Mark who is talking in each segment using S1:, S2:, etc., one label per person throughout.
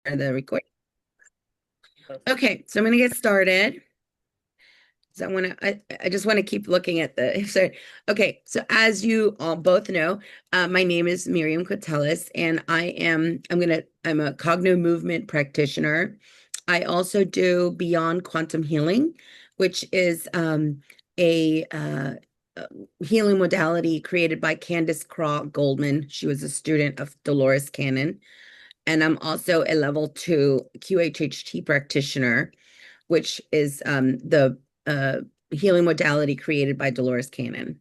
S1: The recording. Okay, so I'm going to get started. So I just want to keep looking at the, so, okay, so as you all both know, my name is Miriam Quitelis, and I'm a Cogno movement practitioner. I also do Beyond Quantum Healing, which is a healing modality created by Candace Craw Goldman. She was a student of Dolores Cannon. And I'm also a level 2 QHHT practitioner, which is the healing modality created by Dolores Cannon.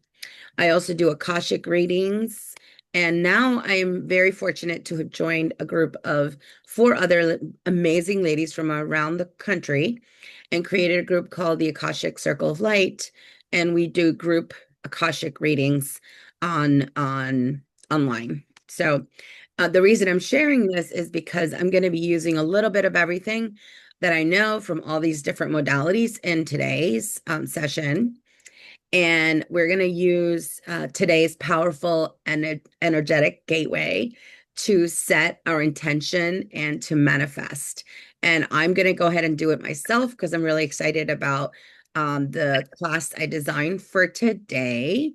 S1: I also do Akashic readings. And now I'm very fortunate to have joined a group of 4 other amazing ladies from around the country and created a group called the Akashic Circle of Light. And we do group Akashic readings on online. So the reason I'm sharing this is because I'm going to be using a little bit of everything that I know from all these different modalities in today's session. And we're going to use today's powerful and energetic gateway to set our intention and to manifest. And I'm going to go ahead and do it myself because I'm really excited about the class I designed for today.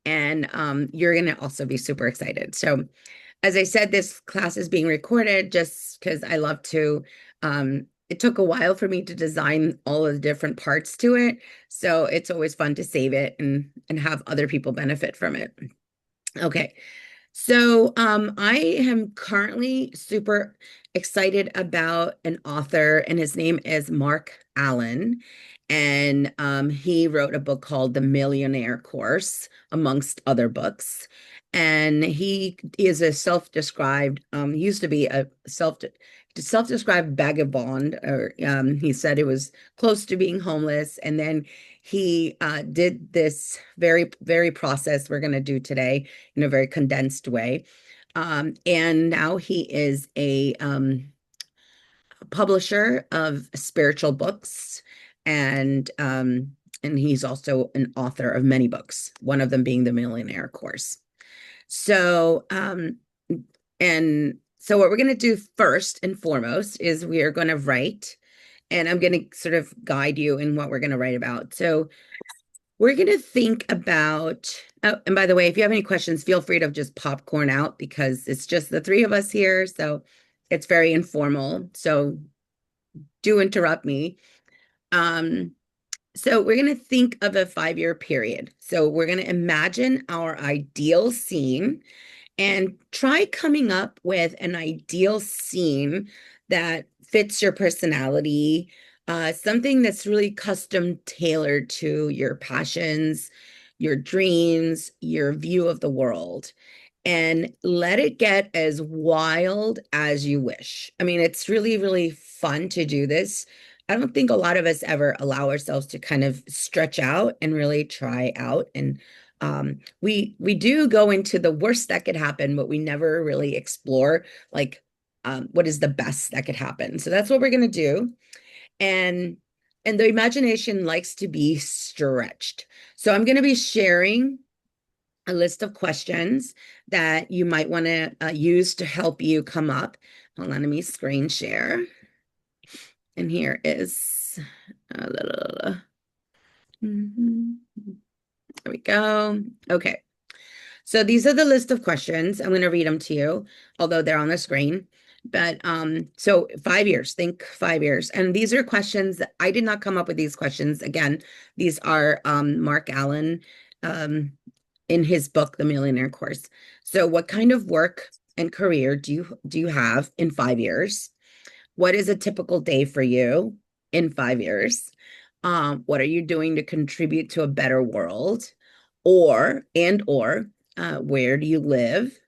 S1: And you're going to also be super excited. So, as I said, this class is being recorded just because I love to. It took a while for me to design all of the different parts to it. So it's always fun to save it and have other people benefit from it. Okay. So I am currently super excited about an author, and his name is Marc Allen. And he wrote a book called The Millionaire Course, amongst other books. And he is a self-described, used to be a self-described vagabond, or he said it was close to being homeless. And then he did this very process we're going to do today in a very condensed way. And now he is a publisher of spiritual books, and he's also an author of many books, one of them being The Millionaire Course. So, and so what we're going to do first and foremost is we are going to write, and I'm going to sort of guide you in what we're going to write about. So we're going to think about, oh, and by the way, if you have any questions, feel free to just popcorn out because it's just the three of us here. So it's very informal. So do interrupt me. Um, so we're going to think of a 5-year period. So we're going to imagine our ideal scene and try coming up with an ideal scene that fits your personality, something that's really custom tailored to your passions, your dreams, your view of the world, and let it get as wild as you wish. I mean, it's really, really fun to do this. I don't think a lot of us ever allow ourselves to kind of stretch out and really try out. And we do go into the worst that could happen, but we never really explore like what is the best that could happen. So that's what we're gonna do. And and the imagination likes to be stretched. So I'm gonna be sharing a list of questions that you might want to use to help you come up. Hold on, let me screen share. And here is, Mhm. There we go. Okay. So these are the list of questions. I'm going to read them to you, although they're on the screen. But so 5 years, think 5 years. And these are questions that I did not come up with these questions. Again, these are Marc Allen um, in his book, The Millionaire Course. So what kind of work and career do you have in 5 years? What is a typical day for you in 5 years? What are you doing to contribute to a better world? Or where do you live?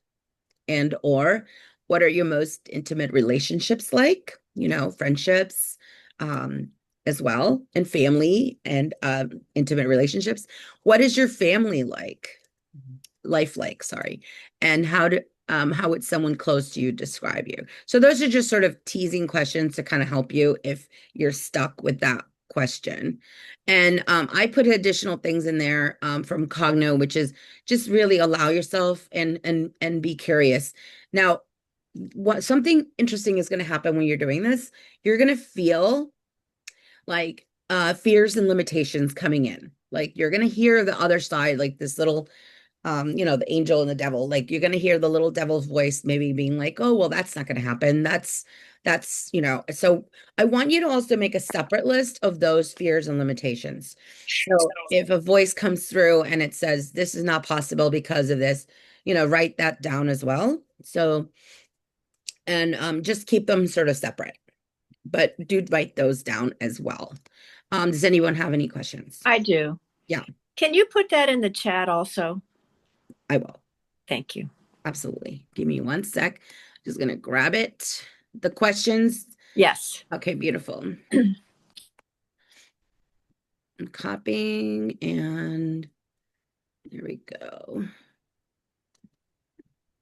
S1: And or what are your most intimate relationships like? You know, friendships, um, as well, and family and intimate relationships. What is your family like? Life like, sorry. And how would someone close to you describe you? So those are just sort of teasing questions to kind of help you if you're stuck with that question. And I put additional things in there from Cogno, which is just really allow yourself and be curious. Now, what something interesting is going to happen when you're doing this. You're going to feel like fears and limitations coming in. Like you're going to hear the other side, like this little the angel and the devil. Like you're going to hear the little devil's voice maybe being like, "Oh, well, that's not going to happen. So I want you to also make a separate list of those fears and limitations. So if a voice comes through and it says this is not possible because of this, write that down as well. So and just keep them sort of separate, but do write those down as well. Does anyone have any questions?
S2: I do.
S1: Yeah,
S2: Can you put that in the chat also?
S1: I will.
S2: Thank you.
S1: Absolutely. Give me one sec. Just gonna grab it. The questions.
S2: Yes.
S1: Okay, beautiful. I'm copying and there we go.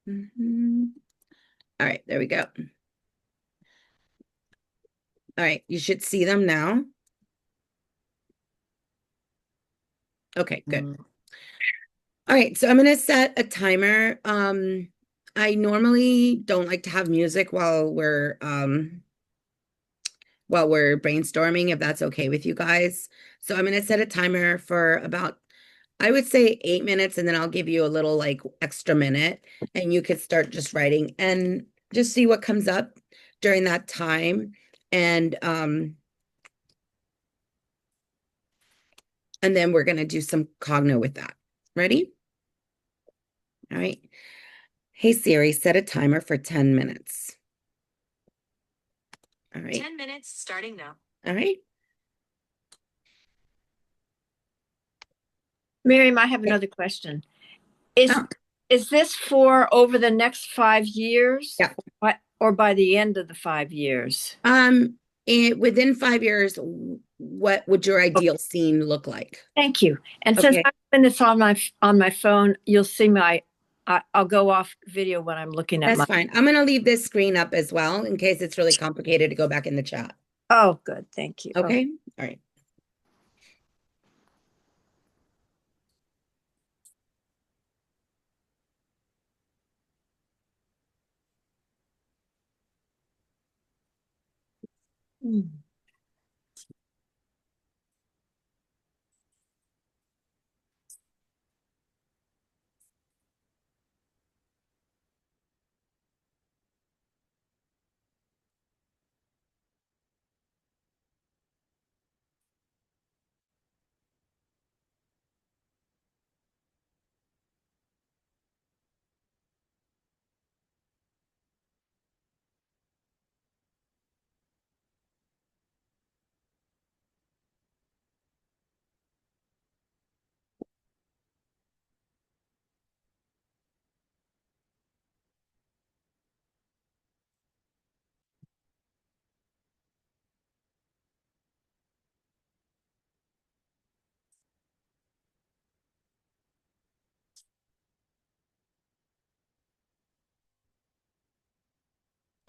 S1: All right, there we go. All right, you should see them now. Okay, good.
S2: Mm.
S1: All right, so I'm gonna set a timer. I normally don't like to have music while we're brainstorming, if that's okay with you guys. So I'm gonna set a timer for about, I would say 8 minutes, and then I'll give you a little like extra minute, and you could start just writing and just see what comes up during that time. And then we're gonna do some Cogno with that. Ready? All right. Hey Siri, set a timer for 10 minutes. All right.
S2: 10 minutes starting now.
S1: All right.
S2: Miriam, I have
S1: Okay.
S2: another question. Is
S1: Oh,
S2: is this for over the next 5 years,
S1: yeah.
S2: or by the end of the 5 years?
S1: Within 5 years, what would your
S2: Okay,
S1: ideal scene look like?
S2: thank you. And since
S1: Okay,
S2: I'm doing this on my phone, you'll see I'll go off video when I'm looking at
S1: that's
S2: my.
S1: fine. I'm gonna leave this screen up as well in case it's really complicated to go back in the chat.
S2: Oh, good. Thank you. Okay.
S1: Okay, all right.
S2: Mm.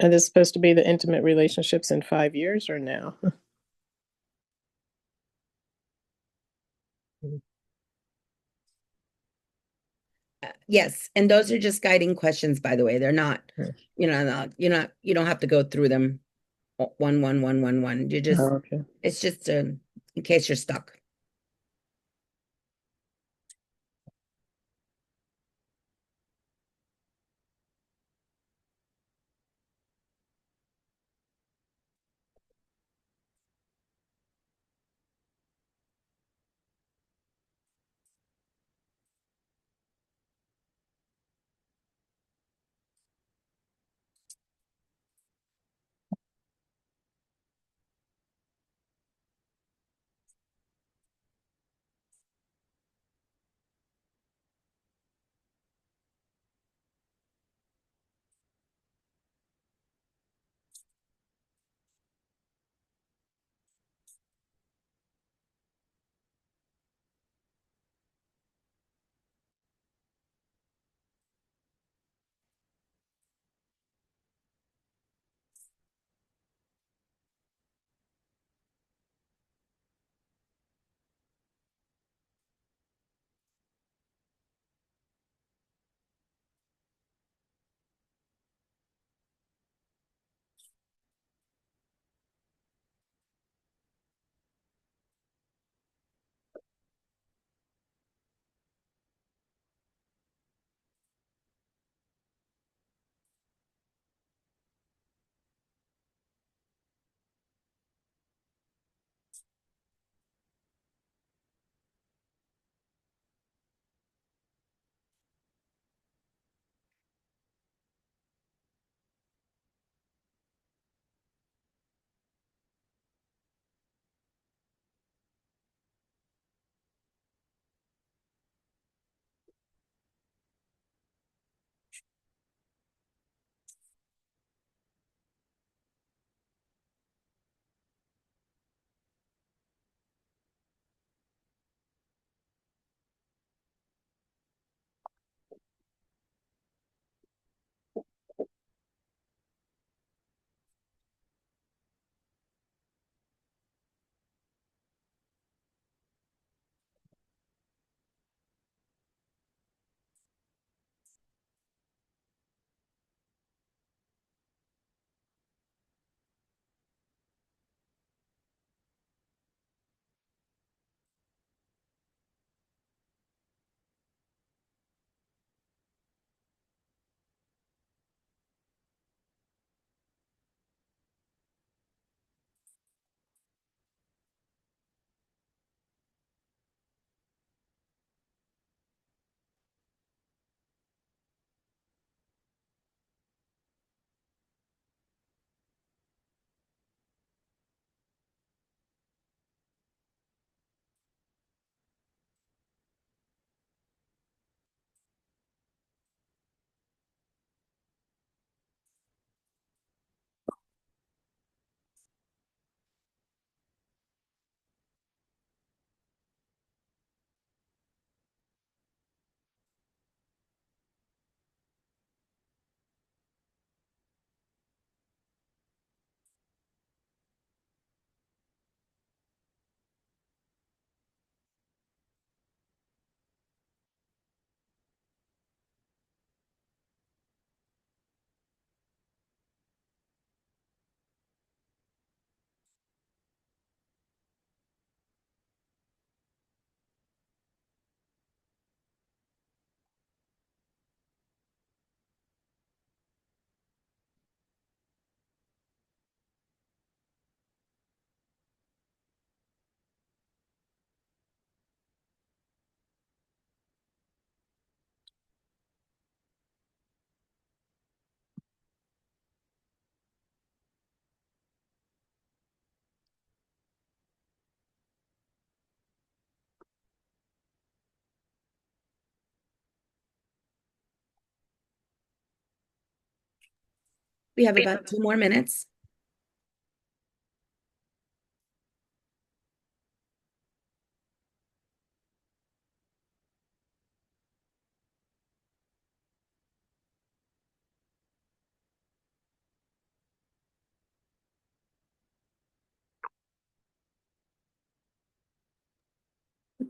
S3: And this is supposed to be the intimate relationships in 5 years or now?
S1: Yes, and those are just guiding questions, by the way. They're not, you don't have to go through them one.
S3: Oh, okay.
S1: It's just in case you're stuck. We have about 2 more minutes.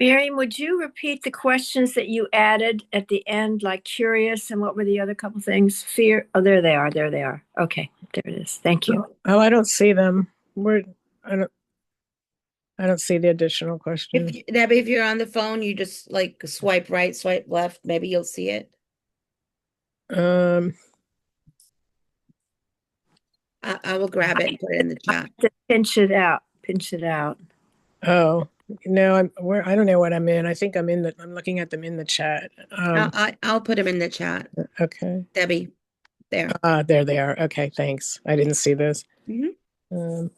S2: Miriam, would you repeat the questions that you added at the end, like curious, and what were the other couple things? Fear. Oh, there they are. There they are. Okay, there it is. Thank you.
S3: Oh, I don't see them. I don't. I don't see the additional questions.
S1: Debbie, if you're on the phone, you just like swipe right, swipe left. Maybe you'll see it.
S3: Um.
S1: I will grab it and put it in the chat.
S2: Pinch it out. Pinch it out.
S3: Oh no, I'm where. I don't know what I'm in. I think I'm in the. I'm looking at them in the chat.
S1: I'll put them in the chat.
S3: Okay.
S1: Debbie, there.
S3: There they are. Okay, thanks. I didn't see those.
S1: Mhm.
S3: Um.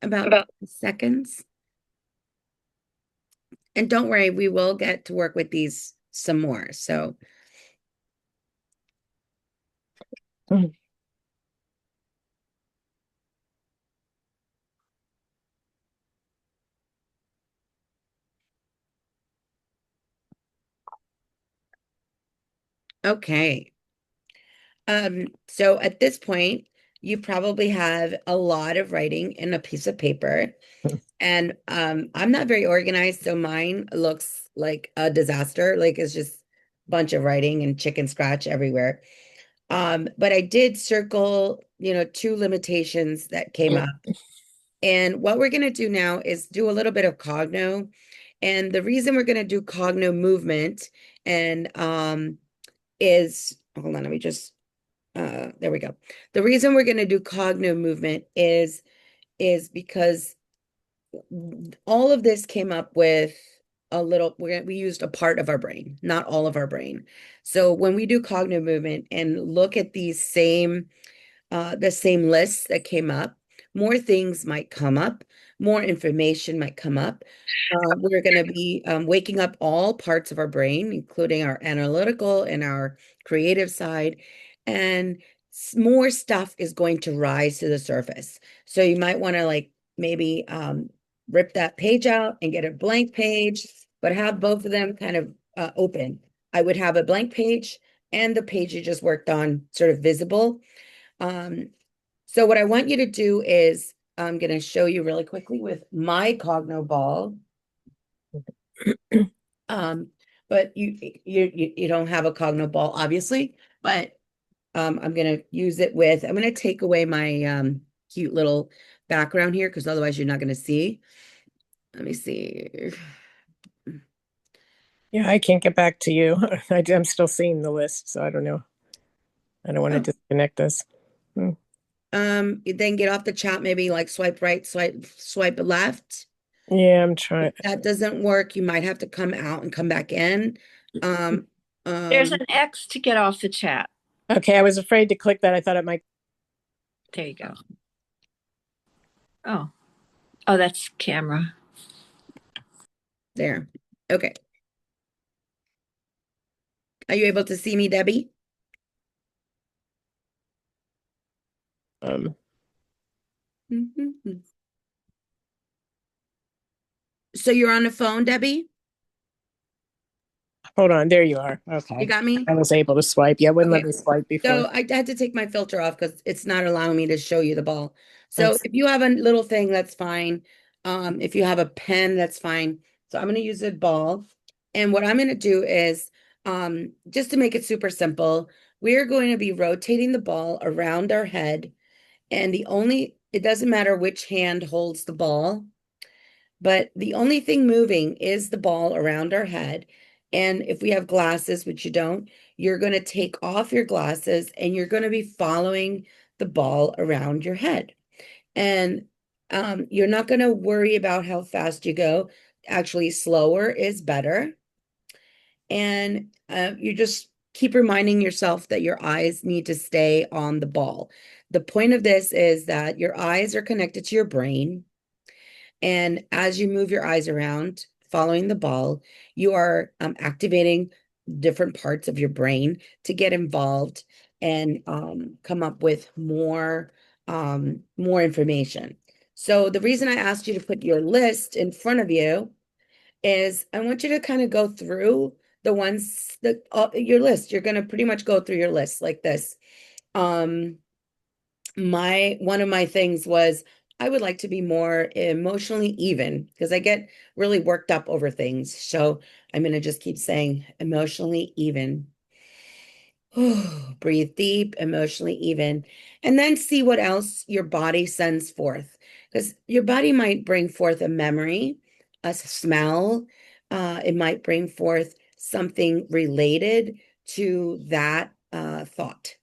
S1: About seconds. And don't worry, we will get to work with these some more. So, okay. So at this point, you probably have a lot of writing in a piece of paper. And I'm not very organized, so mine looks like a disaster. Like it's just a bunch of writing and chicken scratch everywhere. But I did circle, two limitations that came up. And what we're going to do now is do a little bit of Cogno. And the reason we're going to do Cogno movement and is, hold on, let me just there we go. The reason we're going to do Cogno movement is because all of this came up with a little we used a part of our brain, not all of our brain. So when we do cognitive movement and look at these the same lists that came up, more things might come up, more information might come up. We're going to be waking up all parts of our brain, including our analytical and our creative side, and more stuff is going to rise to the surface. So you might want to like maybe rip that page out and get a blank page, but have both of them kind of open. I would have a blank page and the page you just worked on sort of visible. So what I want you to do is I'm going to show you really quickly with my Cogno ball. But you don't have a Cogno ball, obviously, but I'm going to use it with, I'm going to take away my cute little background here because otherwise you're not going to see. Let me see.
S3: Yeah, I can't get back to you. I'm still seeing the list, so I don't know. I don't want to disconnect this.
S1: Then get off the chat, maybe like swipe right, swipe left.
S3: Yeah, I'm trying.
S1: If that doesn't work, you might have to come out and come back in.
S2: There's an X to get off the chat.
S3: Okay, I was afraid to click that. I thought it might.
S2: There you go. Oh, that's camera.
S1: There. Okay. Are you able to see me, Debbie? So you're on the phone, Debbie?
S3: Hold on, there you are. Okay.
S1: You got me?
S3: I was able to swipe. Yeah, wouldn't let
S1: Okay.
S3: me swipe before.
S1: So I had to take my filter off because it's not allowing me to show you the ball. So
S3: That's
S1: if you have a little thing, that's fine. If you have a pen, that's fine. So I'm going to use a ball. And what I'm going to do is, just to make it super simple, we're going to be rotating the ball around our head. And it doesn't matter which hand holds the ball, but the only thing moving is the ball around our head. And if we have glasses, which you don't, you're going to take off your glasses and you're going to be following the ball around your head. And you're not going to worry about how fast you go. Actually, slower is better. And you just keep reminding yourself that your eyes need to stay on the ball. The point of this is that your eyes are connected to your brain. And as you move your eyes around, following the ball, you are activating different parts of your brain to get involved and come up with more information. So the reason I asked you to put your list in front of you is I want you to kind of go through the ones that your list. You're going to pretty much go through your list like this. Um, my one of my things was I would like to be more emotionally even because I get really worked up over things. So I'm going to just keep saying emotionally even. Breathe deep, emotionally even, and then see what else your body sends forth. Because your body might bring forth a memory, a smell, it might bring forth something related to that thought.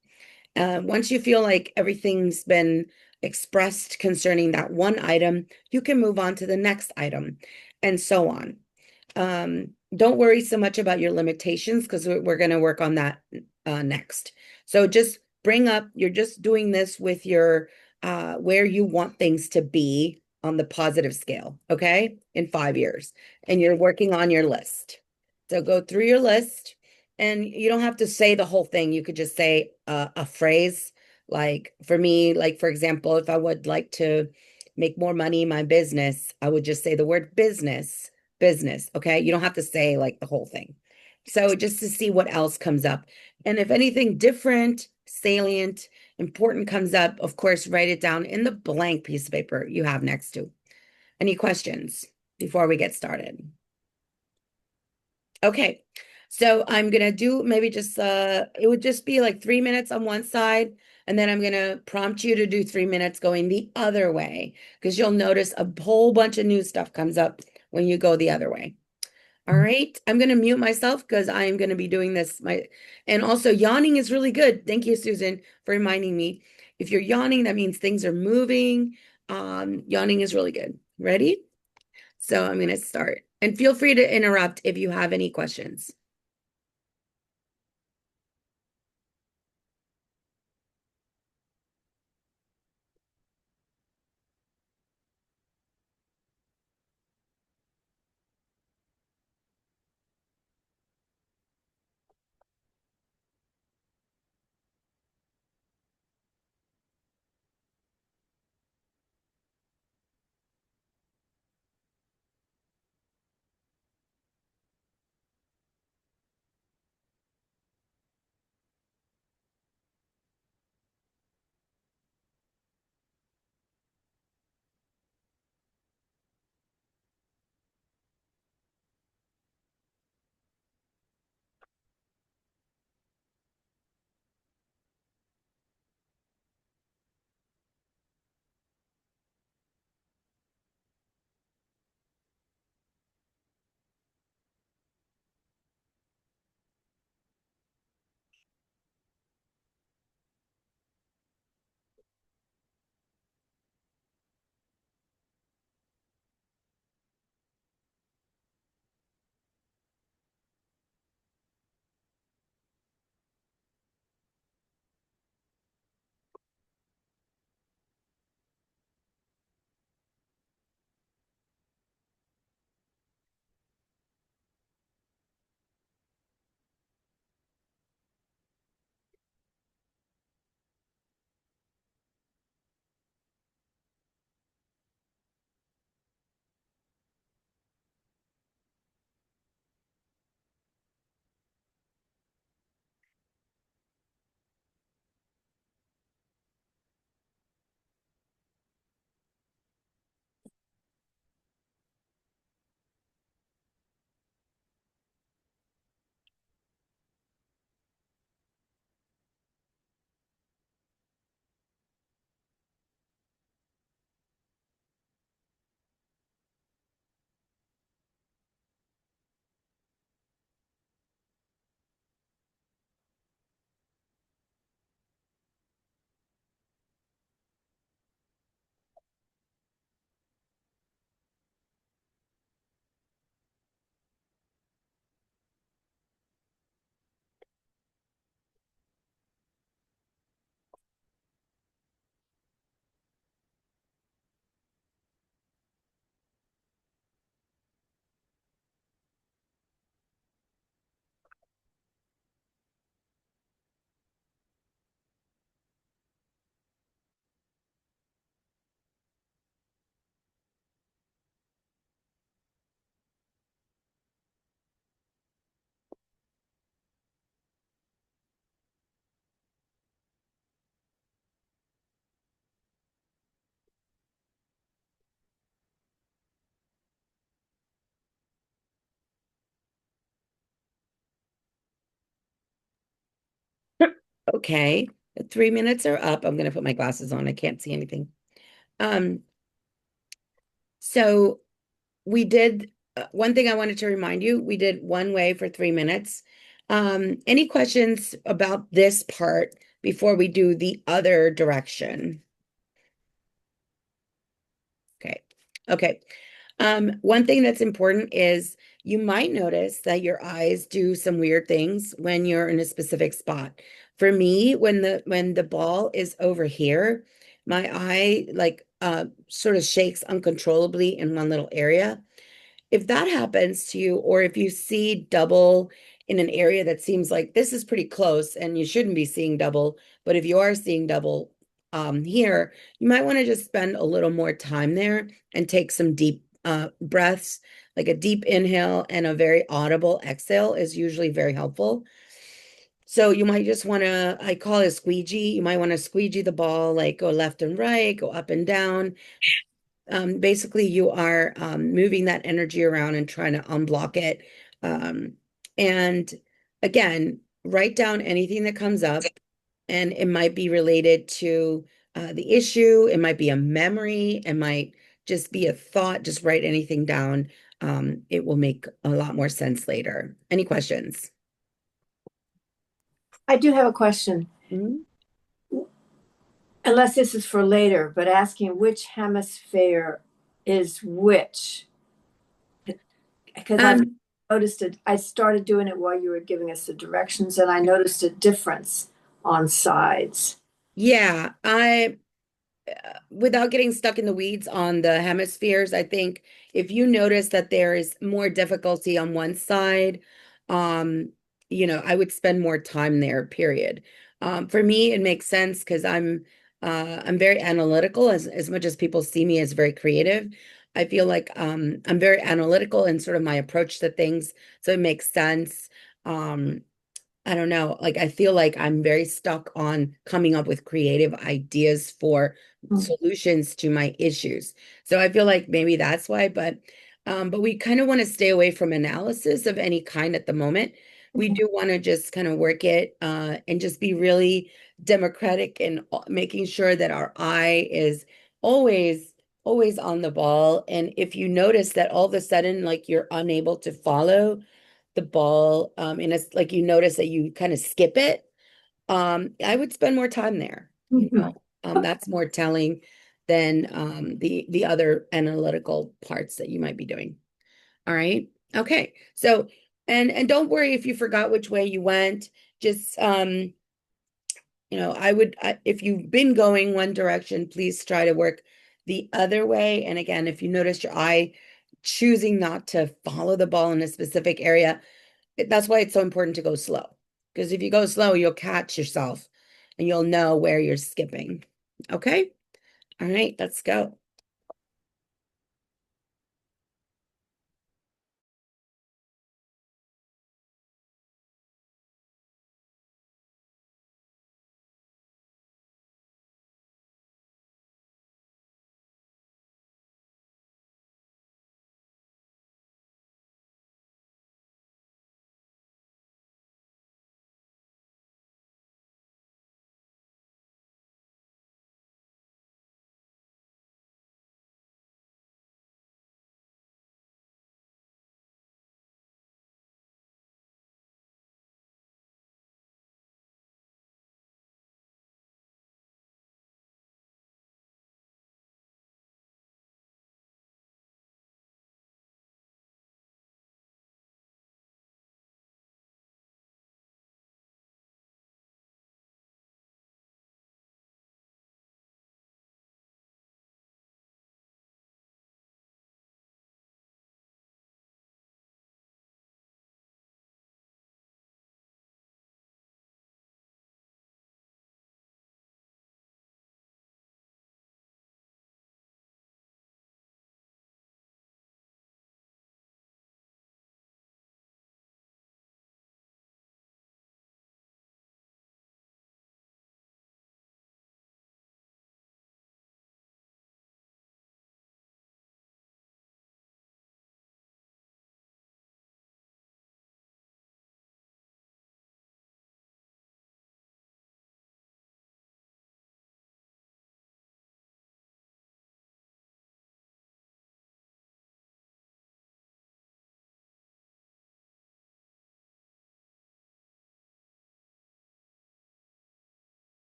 S1: Once you feel like everything's been expressed concerning that one item, you can move on to the next item, and so on. Don't worry so much about your limitations because we're going to work on that next. So just bring up, you're just doing this with your where you want things to be on the positive scale, okay, in 5 years. And you're working on your list. So go through your list and you don't have to say the whole thing. You could just say a phrase. Like for me, like for example, if I would like to make more money in my business, I would just say the word business. Okay. You don't have to say like the whole thing. So just to see what else comes up. And if anything different, salient, important comes up, of course, write it down in the blank piece of paper you have next to. Any questions before we get started? Okay. So I'm gonna do maybe just it would just be like 3 minutes on one side, and then I'm gonna prompt you to do 3 minutes going the other way because you'll notice a whole bunch of new stuff comes up when you go the other way. All right, I'm going to mute myself because I am going to be doing this. And also yawning is really good. Thank you, Susan, for reminding me. If you're yawning, that means things are moving. Yawning is really good. Ready? So I'm going to start. And feel free to interrupt if you have any questions. Okay, the 3 minutes are up. I'm going to put my glasses on. I can't see anything. Um, so we did one thing I wanted to remind you, we did one way for 3 minutes. Any questions about this part before we do the other direction? Okay. Okay. One thing that's important is you might notice that your eyes do some weird things when you're in a specific spot. For me, when the ball is over here, my eye like sort of shakes uncontrollably in one little area. If that happens to you, or if you see double in an area that seems like this is pretty close and you shouldn't be seeing double, but if you are seeing double here, you might want to just spend a little more time there and take some deep breaths. Like a deep inhale and a very audible exhale is usually very helpful. So you might just want to, I call it a squeegee. You might want to squeegee the ball, like go left and right, go up and down. Basically, you are moving that energy around and trying to unblock it. Um, and again, write down anything that comes up, and it might be related to the issue. It might be a memory. It might just be a thought. Just write anything down. It will make a lot more sense later. Any questions?
S2: I do have a question.
S1: Mhm.
S2: Unless this is for later, but asking which hemisphere is which. Because I've
S1: Um,
S2: noticed it. I started doing it while you were giving us the directions, and I noticed a difference on sides.
S1: yeah, without getting stuck in the weeds on the hemispheres, I think if you notice that there is more difficulty on one side, um, I would spend more time there, period. For me, it makes sense because I'm very analytical as much as people see me as very creative. I feel like I'm very analytical in sort of my approach to things, so it makes sense. Um, I don't know. Like, I feel like I'm very stuck on coming up with creative ideas for
S2: Mm.
S1: solutions to my issues. So I feel like maybe that's why, but we kind of want to stay away from analysis of any kind at the moment. We
S2: Okay.
S1: do want to just kind of work it and just be really democratic and making sure that our eye is always, always on the ball. And if you notice that all of a sudden, like you're unable to follow the ball and it's like you notice that you kind of skip it, I would spend more time there,
S2: Mhm.
S1: that's more telling than the other analytical parts that you might be doing. All right. Okay. So and don't worry if you forgot which way you went. Just if you've been going one direction, please try to work the other way. And again, if you notice your eye choosing not to follow the ball in a specific area, that's why it's so important to go slow. Because if you go slow, you'll catch yourself and you'll know where you're skipping. Okay? All right, let's go.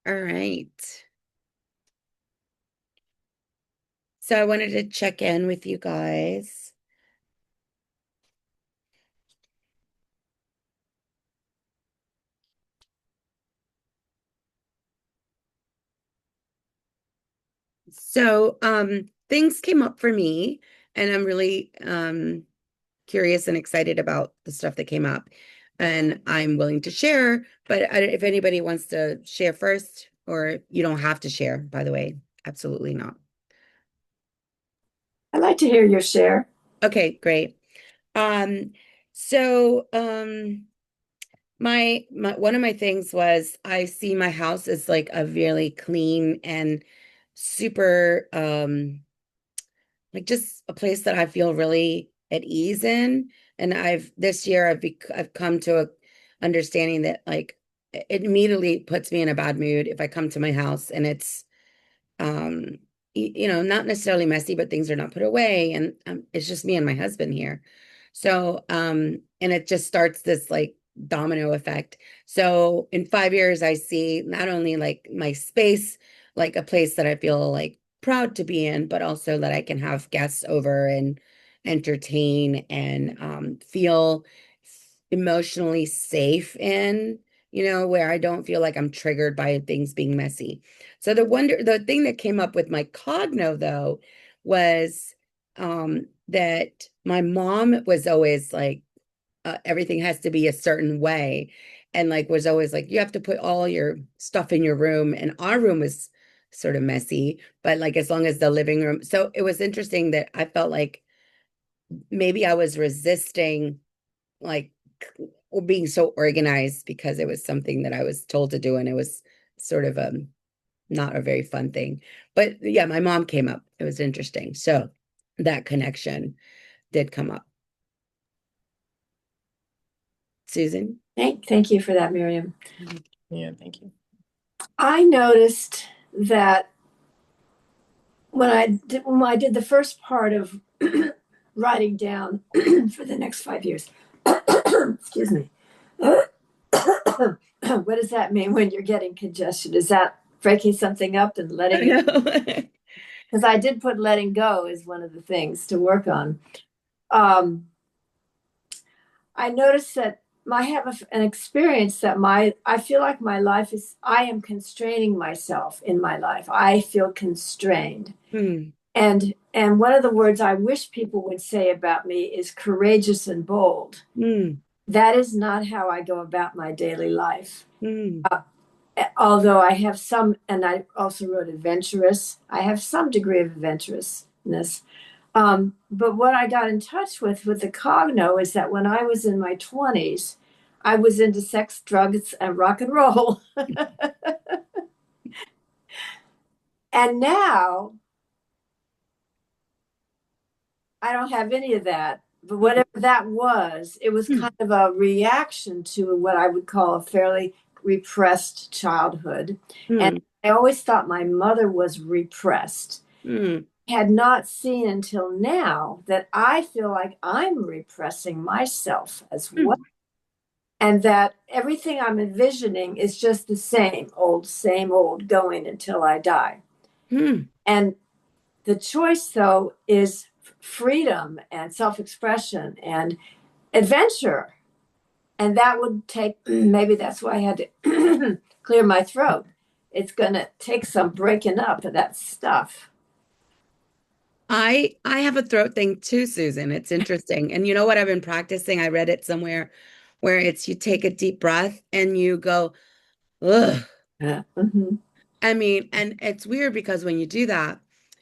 S1: All right. So I wanted to check in with you guys. So things came up for me, and I'm really curious and excited about the stuff that came up. And I'm willing to share, but if anybody wants to share first, or you don't have to share, by the way, absolutely not.
S2: I'd like to hear your share.
S1: Okay, great. Um, so my one of my things was I see my house as like a really clean and super like just a place that I feel really at ease in. And I've this year I've come to a understanding that like it immediately puts me in a bad mood if I come to my house and it's um you know, not necessarily messy, but things are not put away, and it's just me and my husband here. So and it just starts this like domino effect. So in 5 years I see not only like my space like a place that I feel like proud to be in, but also that I can have guests over and entertain and feel emotionally safe in, you know, where I don't feel like I'm triggered by things being messy. So the thing that came up with my cogno though was that my mom was always like everything has to be a certain way, and like was always like you have to put all your stuff in your room, and our room was sort of messy, but like as long as the living room. So it was interesting that I felt like maybe I was resisting like being so organized because it was something that I was told to do, and it was sort of not a very fun thing. But yeah, my mom came up. It was interesting. So that connection did come up. Susan?
S2: Thank you for that, Miriam.
S3: Yeah, thank you.
S2: I noticed that when I did the first part of writing down for the next 5 years, excuse me. What does that mean when you're getting congestion? Is that breaking something up and letting
S1: I
S2: it?
S1: know.
S2: Because I did put letting go as one of the things to work on. Um, I noticed that I have an experience that I feel like my life is, I am constraining myself in my life. I feel constrained.
S1: Hmm.
S2: And one of the words I wish people would say about me is courageous and bold.
S1: Hmm.
S2: That is not how I go about my daily life.
S1: Hmm.
S2: Although I have some, and I also wrote adventurous, I have some degree of adventurousness. But what I got in touch with the Cogno is that when I was in my 20s, I was into sex, drugs, and rock and roll. And now I don't have any of that. But whatever that was, it was
S1: Hmm.
S2: kind of a reaction to what I would call a fairly repressed childhood. And
S1: Hmm.
S2: I always thought my mother was repressed.
S1: Hmm.
S2: Had not seen until now that I feel like I'm repressing myself as well.
S1: Hmm.
S2: And that everything I'm envisioning is just the same old going until I die.
S1: Hmm.
S2: And the choice, though, is freedom and self expression and adventure. And that would take, maybe that's why I had to clear my throat. It's going to take some breaking up of that stuff.
S1: I have a throat thing too, Susan. It's interesting. And you know what I've been practicing? I read it somewhere where it's you take a deep breath and you go, ugh.
S2: Yeah. Mm-hmm.
S1: I mean, and it's weird because when you do that,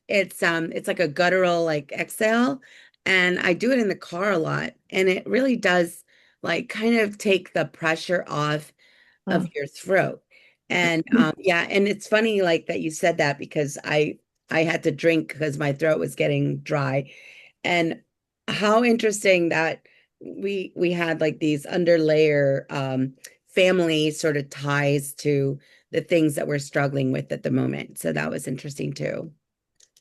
S1: it's like a guttural like exhale. And I do it in the car a lot. And it really does like kind of take the pressure off of your throat. And yeah, and it's funny like that you said that because I had to drink because my throat was getting dry. And how interesting that we had like these underlayer family sort of ties to the things that we're struggling with at the moment. So that was interesting too.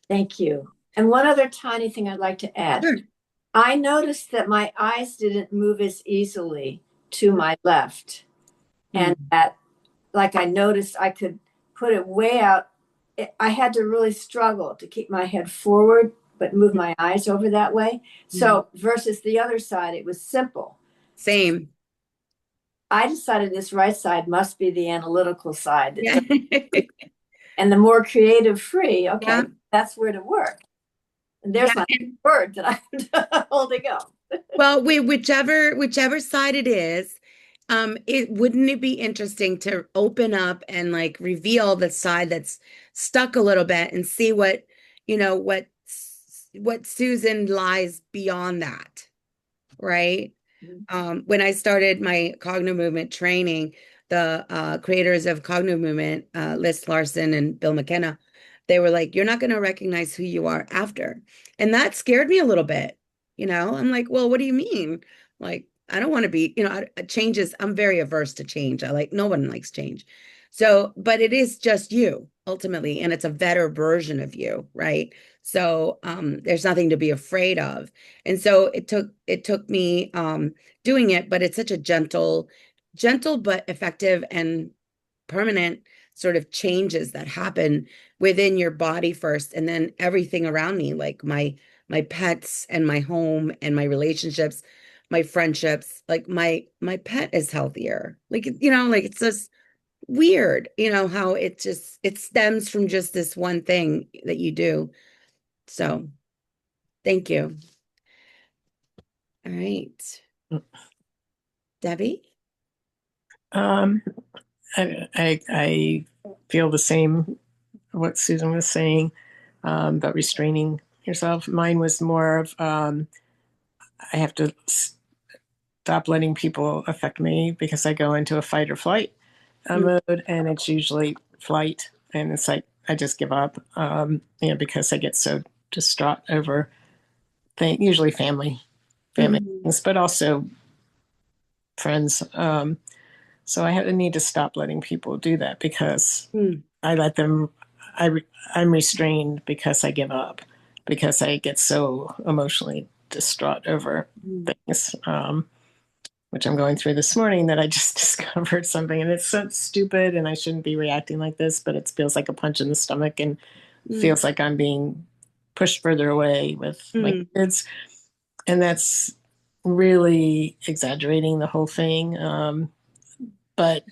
S2: Thank you. And one other tiny thing I'd like to add.
S1: Sure.
S2: I noticed that my eyes didn't move as easily to my left. And
S1: Mm,
S2: that, like, I noticed I could put it way out. I had to really struggle to keep my head forward, but move my eyes over that way. So versus the other side, it was simple.
S1: Same.
S2: I decided this right side must be the analytical side.
S1: Yeah.
S2: And the more creative free, okay,
S1: Yeah.
S2: that's where to work. And
S1: Yeah.
S2: there's my word that I'm holding up.
S1: Well, whichever side it is, wouldn't it be interesting to open up and like reveal the side that's stuck a little bit and see what, what Susan lies beyond that, right? When I started my Cogno movement training, the creators of Cogno movement, Liz Larson and Bill McKenna, they were like, "You're not going to recognize who you are after," and that scared me a little bit. I'm like, "Well, what do you mean?" Like, I don't want to be, changes. I'm very averse to change. No one likes change. So, but it is just you ultimately, and it's a better version of you, right? So, there's nothing to be afraid of. And so it took me doing it, but it's such a gentle but effective and permanent sort of changes that happen within your body first, and then everything around me, like my pets and my home and my relationships, my friendships, like my pet is healthier. Like it's just weird, how it stems from just this one thing that you do. So thank you. All right. Debbie?
S3: Um, I feel the same what Susan was saying about restraining yourself. Mine was more of I have to stop letting people affect me because I go into a fight or flight mode, and it's usually flight, and it's like I just give up, because I get so distraught over things, usually family
S1: Mhm.
S3: things, but also friends. So need to stop letting people do that because
S1: Mm.
S3: I let them. I'm restrained because I give up, because I get so emotionally distraught over
S1: Mm.
S3: things, which I'm going through this morning, that I just discovered something, and it's so stupid, and I shouldn't be reacting like this, but it feels like a punch in the stomach, and
S1: Mm.
S3: feels like I'm being pushed further away with my
S1: Mm.
S3: kids, and that's really exaggerating the whole thing. But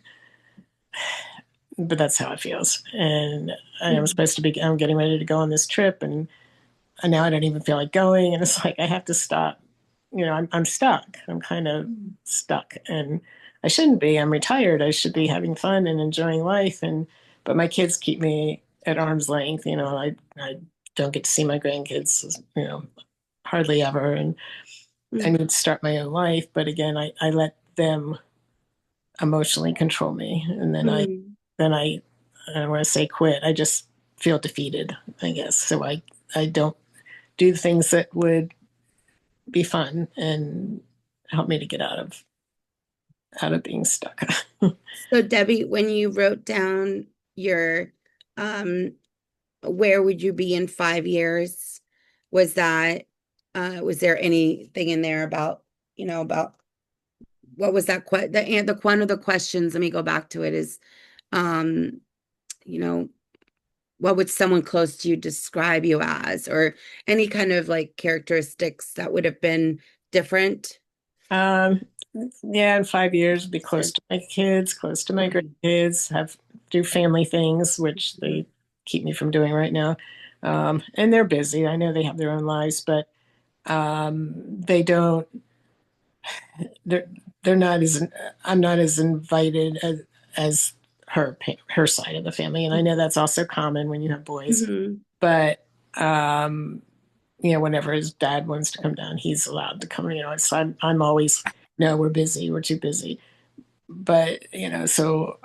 S3: that's how it feels. And I'm
S1: Mm.
S3: supposed to be, I'm getting ready to go on this trip, and now I don't even feel like going. And it's like, I have to stop. I'm stuck. I'm kind of
S1: Mm.
S3: stuck, and I shouldn't be. I'm retired. I should be having fun and enjoying life. But my kids keep me at arm's length. I don't get to see my grandkids, hardly ever. And I
S1: Mm.
S3: need to start my own life. But again, I let them emotionally control me. And
S1: Mm.
S3: then I don't want to say quit. I just feel defeated, I guess. So I don't do things that would be fun and help me to get out of being stuck.
S1: So Debbie, when you wrote down your um where would you be in 5 years, was that was there anything in there about, about what was that the one of the questions, let me go back to it, is um, you know, what would someone close to you describe you as, or any kind of like characteristics that would have been different?
S3: um, yeah, in 5 years, be close to my kids, close to my
S1: Okay.
S3: grandkids, do family things, which they keep me from doing right now. And they're busy. I know they have their own lives, but they don't. They're they're not as I'm not as invited as her side of the family, and I know that's also common when you have boys.
S1: Mm-hmm.
S3: But whenever his dad wants to come down, he's allowed to come. So I'm always, no, we're busy, we're too busy. But so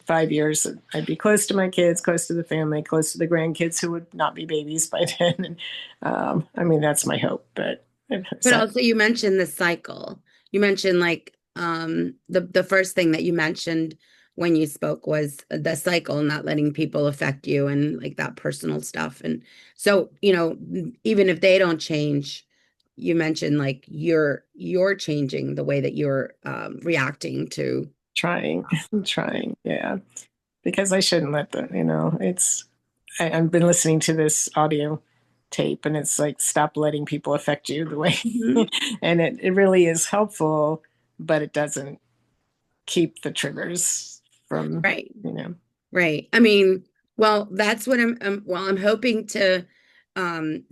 S3: 5 years, I'd be close to my kids, close to the family, close to the grandkids who would not be babies by then. And that's my hope. But
S1: But
S3: so
S1: also you mentioned the cycle. You mentioned like the first thing that you mentioned when you spoke was the cycle, not letting people affect you and like that personal stuff. And so, even if they don't change, you mentioned like you're changing the way that you're reacting to.
S3: trying, trying, yeah. because I shouldn't let them, I've been listening to this audio tape, and it's like, stop letting people affect you the way,
S1: Mhm.
S3: and it really is helpful, but it doesn't keep the triggers from,
S1: Right.
S3: you know.
S1: Right. I mean, well, that's what I'm hoping to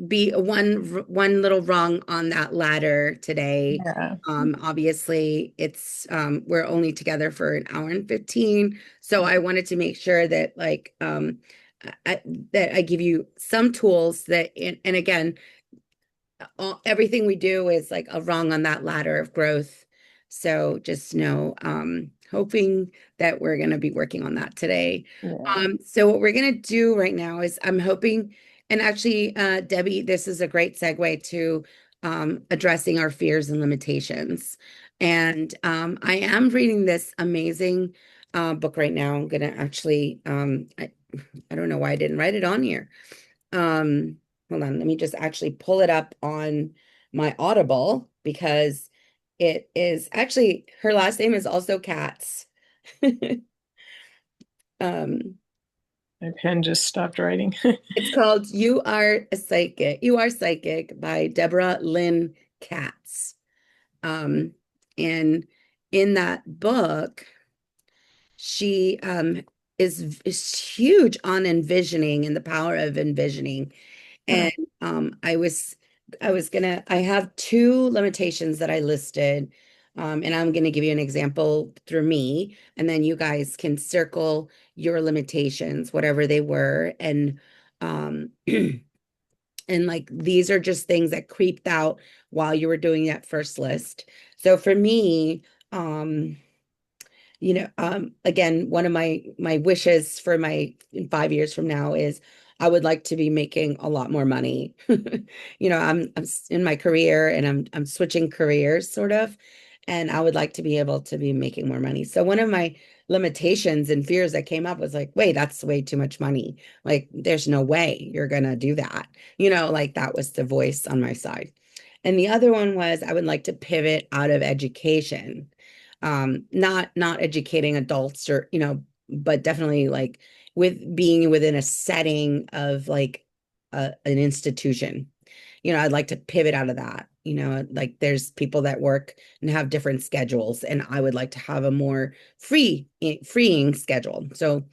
S1: be one little rung on that ladder today.
S3: Yeah.
S1: Obviously we're only together for an hour and 15, so I wanted to make sure that I, that I give you some tools that and again, everything we do is like a rung on that ladder of growth. So just know, hoping that we're going to be working on that today.
S3: Yeah.
S1: So what we're going to do right now is I'm hoping, and actually, Debbie, this is a great segue to addressing our fears and limitations. And I am reading this amazing book right now. I'm going to actually, I don't know why I didn't write it on here. Um, Hold on, let me just actually pull it up on my Audible because it is actually her last name is also Katz. Um,
S3: My pen just stopped writing.
S1: it's called You Are a Psychic. You Are Psychic by Deborah Lynn Katz. Um, and in that book, she is huge on envisioning and the power of envisioning. And I have two limitations that I listed. And I'm gonna give you an example through me, and then you guys can circle your limitations, whatever they were. And and like these are just things that creeped out while you were doing that first list. So for me, um, again, one of my wishes for my in 5 years from now is I would like to be making a lot more money. I'm in my career and I'm switching careers sort of, and I would like to be able to be making more money. So one of my limitations and fears that came up was like, wait, that's way too much money. Like, there's no way you're gonna do that. Like that was the voice on my side. And the other one was I would like to pivot out of education, not educating adults or but definitely like with being within a setting of like an institution. I'd like to pivot out of that. Like there's people that work and have different schedules, and I would like to have a more freeing schedule. So,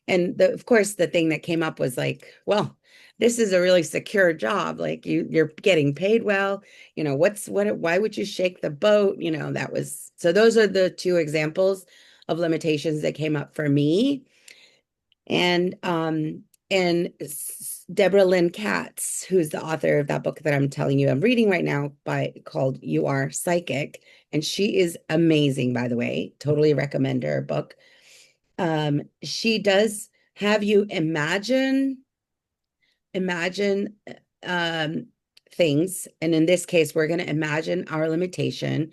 S1: and of course the thing that came up was like, well, this is a really secure job. Like you're getting paid well. Why would you shake the boat? That was, so those are the two examples of limitations that came up for me. And Deborah Lynn Katz, who's the author of that book that I'm telling you I'm reading right now called You Are Psychic. And she is amazing, by the way. Totally recommend her book. She does have you imagine um, things. And in this case, we're going to imagine our limitation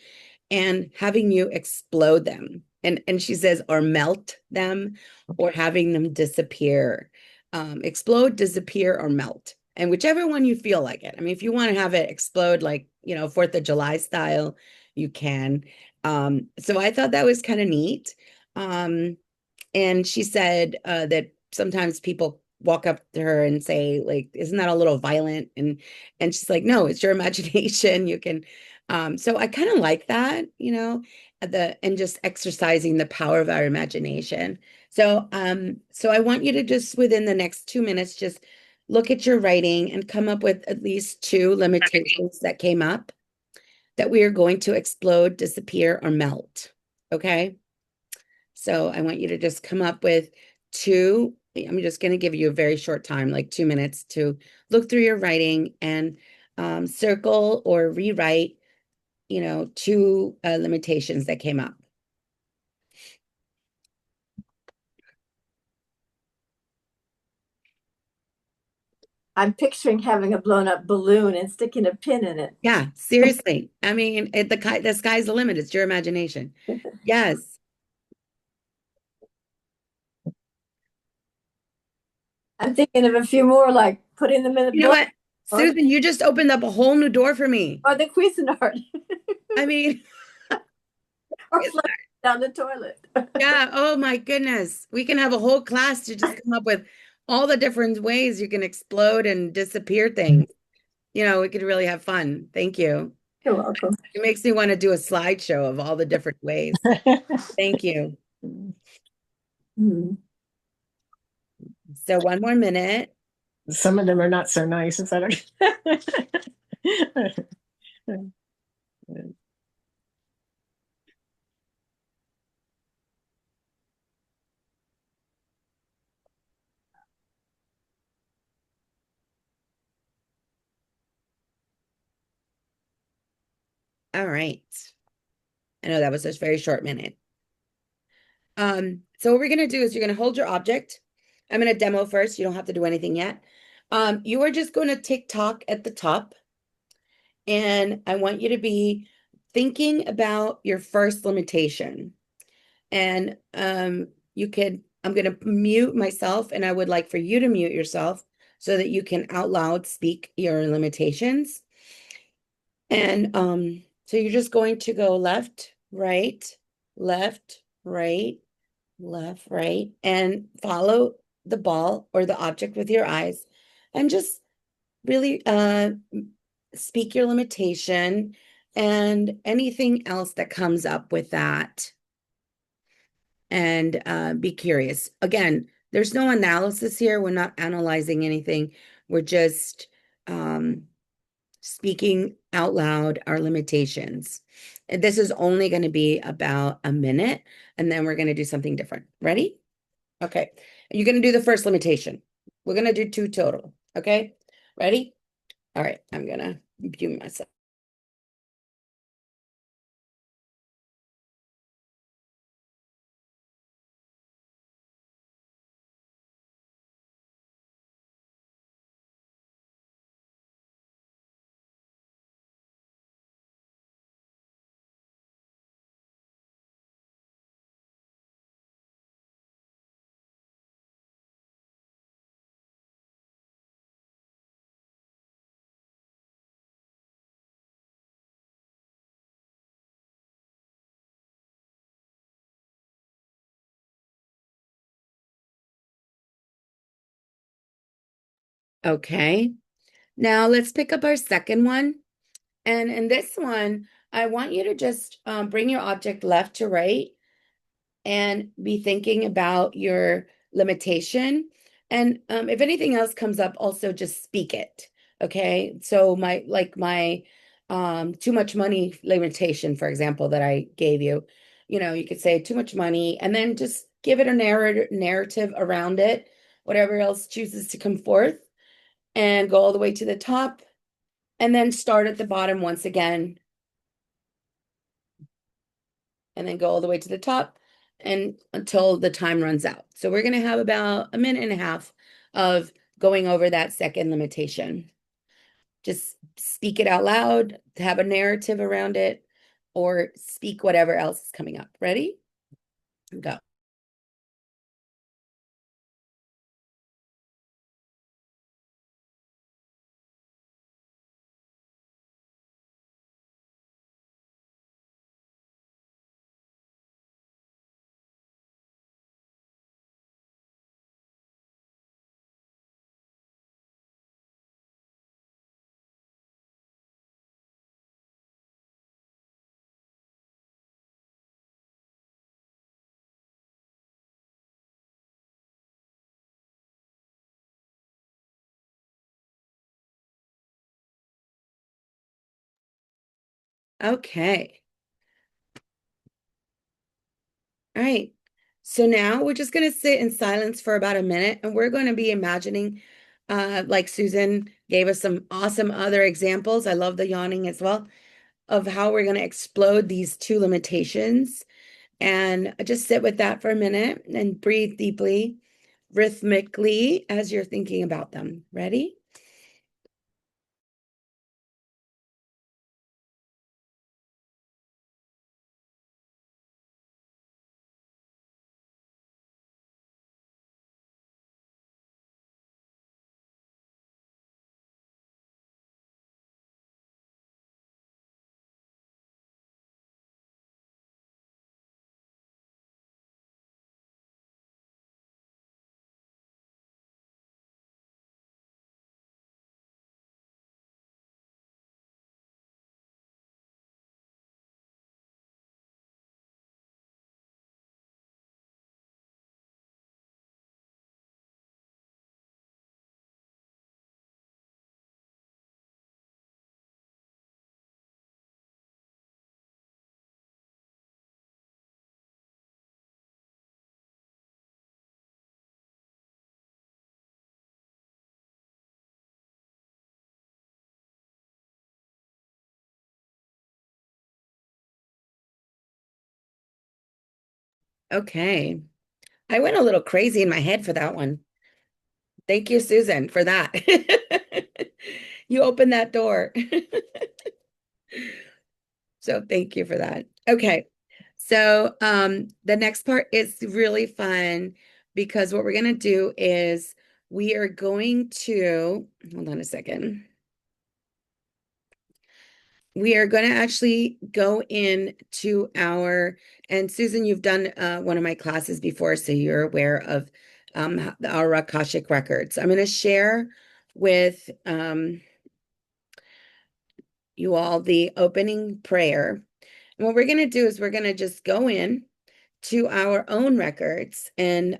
S1: and having you explode them. And she says, or melt them, or having them disappear. Explode, disappear, or melt. And whichever one you feel like it. I mean, if you want to have it explode like, 4th of July style, you can. So I thought that was kind of neat. And she said that sometimes people walk up to her and say, like, isn't that a little violent? And she's like, no, it's your imagination. You can. So I kind of like that, and just exercising the power of our imagination. So I want you to just within the next 2 minutes, just look at your writing and come up with at least two limitations that came up that we are going to explode, disappear, or melt. Okay. So I want you to just come up with two. I'm just going to give you a very short time, like 2 minutes, to look through your writing and circle or rewrite, two limitations that came up.
S2: I'm picturing having a blown up balloon and sticking a pin in it.
S1: Yeah, seriously. I mean, the sky's the limit. It's your imagination. Yes.
S2: I'm thinking of a few more, like putting them in a
S1: You know
S2: book
S1: what,
S2: or
S1: Susan, you just opened up a whole new door for me.
S2: or the Cuisinart
S1: I mean,
S2: or down the toilet.
S1: Yeah. Oh my goodness. We can have a whole class to just come up with all the different ways you can explode and disappear things. We could really have fun. Thank you.
S2: You're welcome.
S1: It makes me want to do a slideshow of all the different ways. Thank you.
S2: Mm.
S1: So one more minute.
S3: Some of them are not so nice. Is that okay?
S1: All right. I know that was a very short minute. So what we're gonna do is you're gonna hold your object. I'm gonna demo first. You don't have to do anything yet. You are just going to tick tock at the top, and I want you to be thinking about your first limitation. And I'm gonna mute myself, and I would like for you to mute yourself so that you can out loud speak your limitations. And so you're just going to go left, right, left, right, left, right, and follow the ball or the object with your eyes and just really speak your limitation and anything else that comes up with that. And be curious. Again, there's no analysis here. We're not analyzing anything. We're just speaking out loud our limitations. And this is only going to be about a minute, and then we're going to do something different. Ready? Okay. You're going to do the first limitation. We're going to do 2 total. Okay. Ready? All right. I'm going to mute myself. Okay. Now let's pick up our second one. And in this one, I want you to just bring your object left to right and be thinking about your limitation. And if anything else comes up, also just speak it. Okay. So my too much money limitation, for example, that I gave you, you could say too much money and then just give it a narrative around it, whatever else chooses to come forth, and go all the way to the top and then start at the bottom once again and then go all the way to the top and until the time runs out. So we're going to have about a minute and a half of going over that second limitation. Just speak it out loud, have a narrative around it, or speak whatever else is coming up. Ready? Go. Okay. All right. So now we're just going to sit in silence for about a minute and we're going to be imagining, like Susan gave us some awesome other examples. I love the yawning as well, of how we're going to explode these 2 limitations. And just sit with that for a minute and breathe deeply, rhythmically as you're thinking about them. Ready? Okay. I went a little crazy in my head for that one. Thank you, Susan, for that. You opened that door. So thank you for that. Okay. So the next part is really fun because what we're going to do is we are going to, hold on a second. We are going to actually go into our, and Susan, you've done one of my classes before, so you're aware of our Akashic records. I'm going to share with you all the opening prayer. And what we're going to do is we're going to just go in to our own records and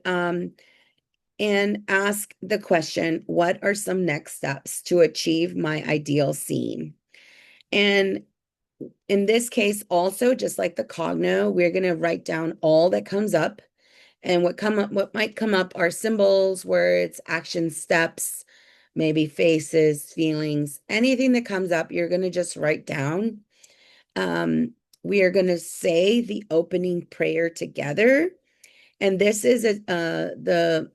S1: ask the question, what are some next steps to achieve my ideal scene? And in this case, also, just like the Cogno, we're going to write down all that comes up. And what might come up are symbols, words, action steps, maybe faces, feelings, anything that comes up, you're going to just write down. We are going to say the opening prayer together. And this is the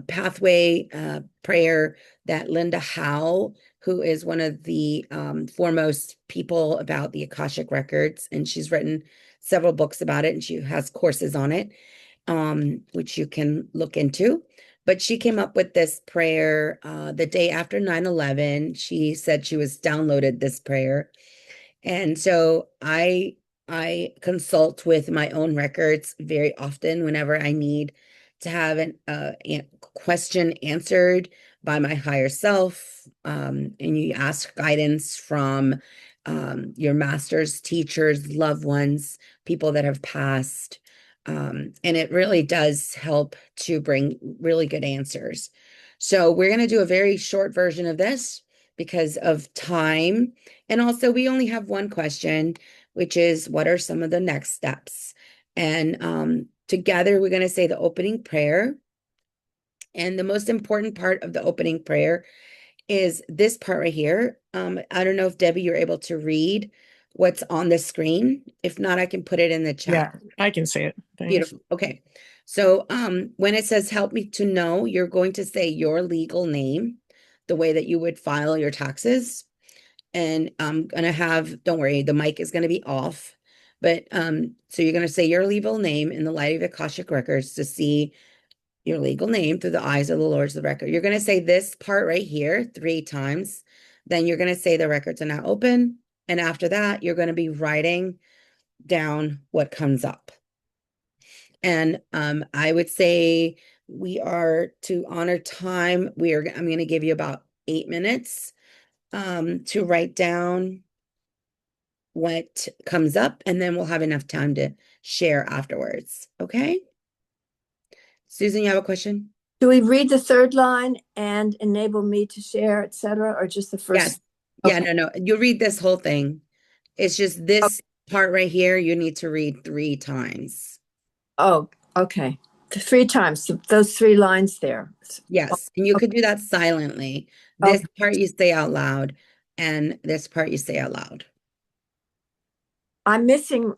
S1: pathway prayer that Linda Howe, who is one of the foremost people about the Akashic records, and she's written several books about it, and she has courses on it, which you can look into. But she came up with this prayer the day after 9/11. She said she was downloaded this prayer. And so I consult with my own records very often whenever I need to have a question answered by my higher self. And you ask guidance from your masters, teachers, loved ones, people that have passed. And it really does help to bring really good answers. So we're going to do a very short version of this because of time. And also, we only have one question, which is what are some of the next steps? And together, we're going to say the opening prayer. And the most important part of the opening prayer is this part right here. I don't know if Debbie, you're able to read what's on the screen. If not, I can put it in the chat.
S3: Yeah, I can say it. Thanks.
S1: Beautiful. Okay. So when it says help me to know, you're going to say your legal name, the way that you would file your taxes. And I'm gonna have, don't worry, the mic is gonna be off. But so you're gonna say your legal name in the light of Akashic records to see your legal name through the eyes of the Lords of the record. You're gonna say this part right here 3 times. Then you're gonna say the records are now open. And after that, you're gonna be writing down what comes up. And I would say we are to honor time. I'm gonna give you about 8 minutes to write down what comes up, and then we'll have enough time to share afterwards. Okay? Susan, you have a question?
S2: Do we read the third line and enable me to share, etc., or just the first?
S1: Yes. Yeah,
S2: Okay.
S1: no. You read this whole thing. It's just this part right here, you need to read 3 times.
S2: Oh, okay. 3 times, those 3 lines there.
S1: Yes. And you could do that silently. This
S2: Okay.
S1: part you say out loud, and this part you say out loud.
S2: I'm missing.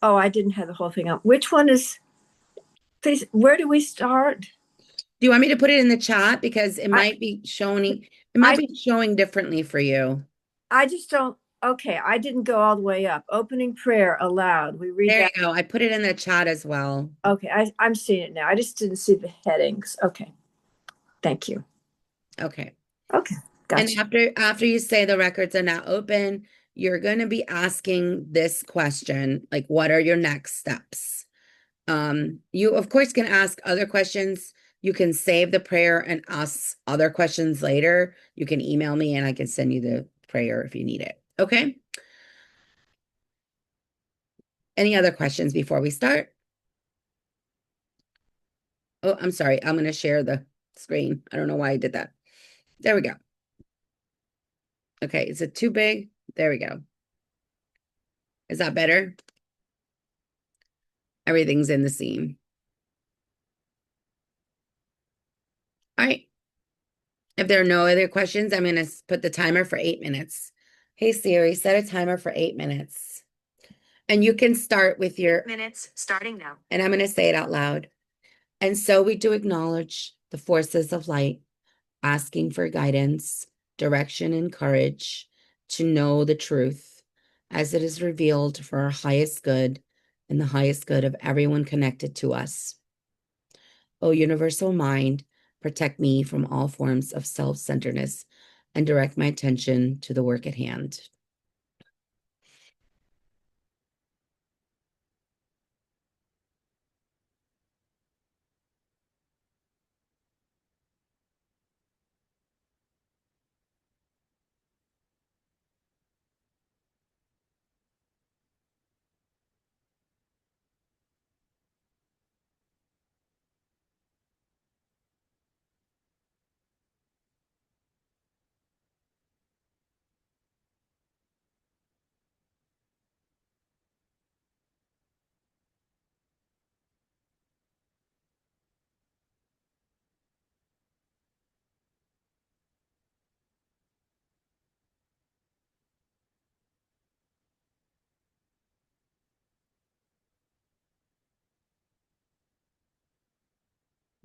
S2: Oh, I didn't have the whole thing up. Which one is, please, where do we start?
S1: Do you want me to put it in the chat? Because it
S2: I,
S1: might be
S2: I,
S1: showing differently for you.
S2: I just don't, okay, I didn't go all the way up. Opening prayer aloud. We read
S1: There
S2: that.
S1: you go. I put it in the chat as well.
S2: Okay, I'm seeing it now. I just didn't see the headings. Okay, thank you.
S1: Okay.
S2: Okay,
S1: And
S2: gotcha.
S1: after you say the records are now open, you're going to be asking this question, like, what are your next steps? You of course can ask other questions. You can save the prayer and ask other questions later. You can email me and I can send you the prayer if you need it. Okay. Any other questions before we start? Oh, I'm sorry. I'm going to share the screen. I don't know why I did that. There we go. Okay. Is it too big? There we go. Is that better? Everything's in the scene. All right. If there are no other questions, I'm going to put the timer for 8 minutes. Hey Siri, set a timer for 8 minutes. And you can start with your,
S4: Minutes starting now.
S1: and I'm going to say it out loud. And so we do acknowledge the forces of light, asking for guidance, direction, and courage to know the truth as it is revealed for our highest good and the highest good of everyone connected to us. O universal mind, protect me from all forms of self-centeredness and direct my attention to the work at hand.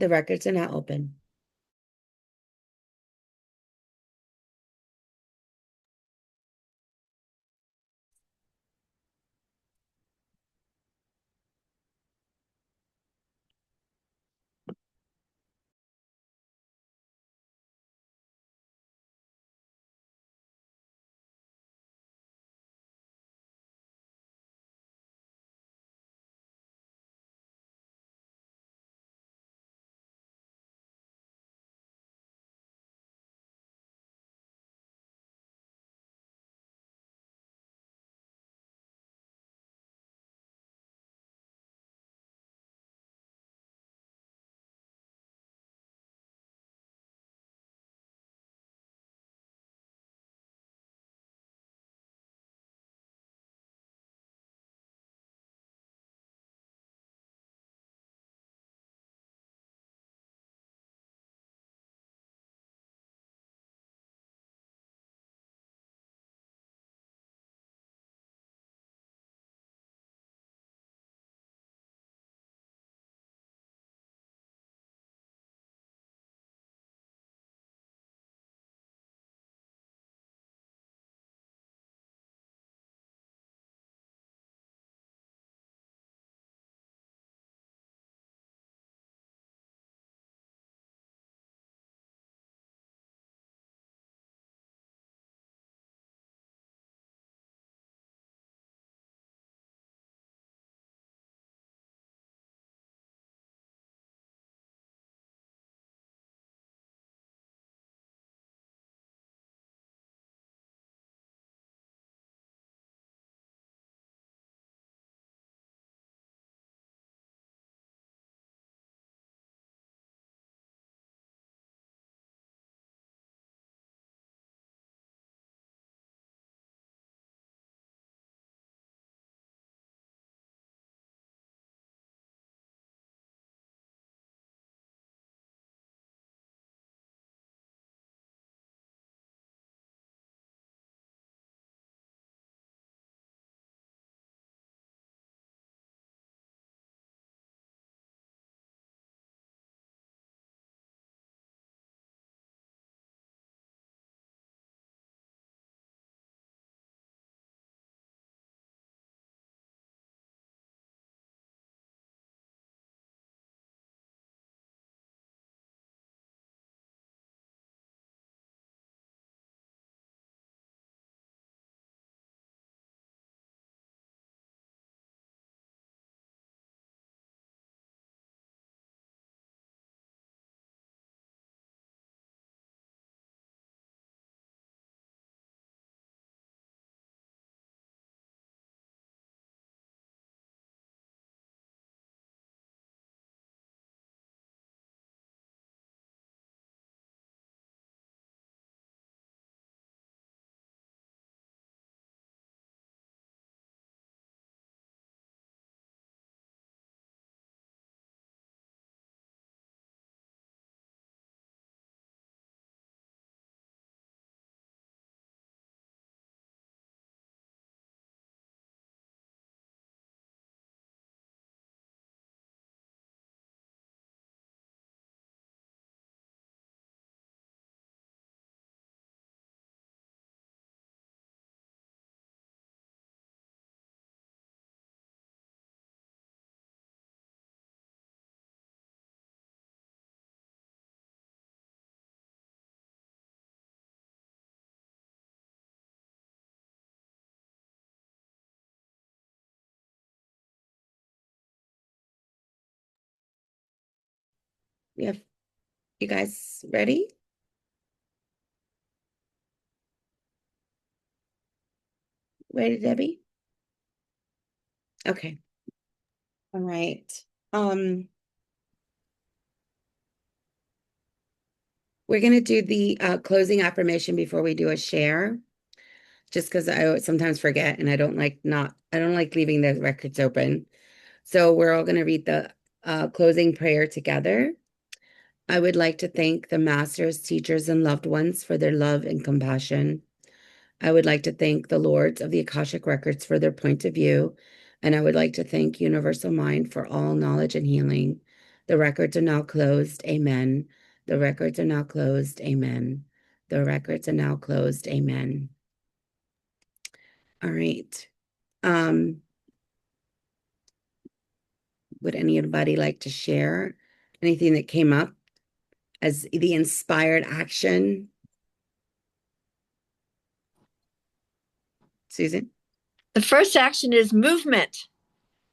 S1: The records are now open. We have, you guys ready? Ready, Debbie? Okay. All right. We're going to do the closing affirmation before we do a share, just because I sometimes forget and I don't like leaving the records open. So we're all going to read the closing prayer together. I would like to thank the masters, teachers, and loved ones for their love and compassion. I would like to thank the lords of the Akashic records for their point of view. And I would like to thank Universal Mind for all knowledge and healing. The records are now closed. Amen. The records are now closed. Amen. The records are now closed. Amen. All right. Would anybody like to share anything that came up as the inspired action? Susan?
S2: The first action is movement.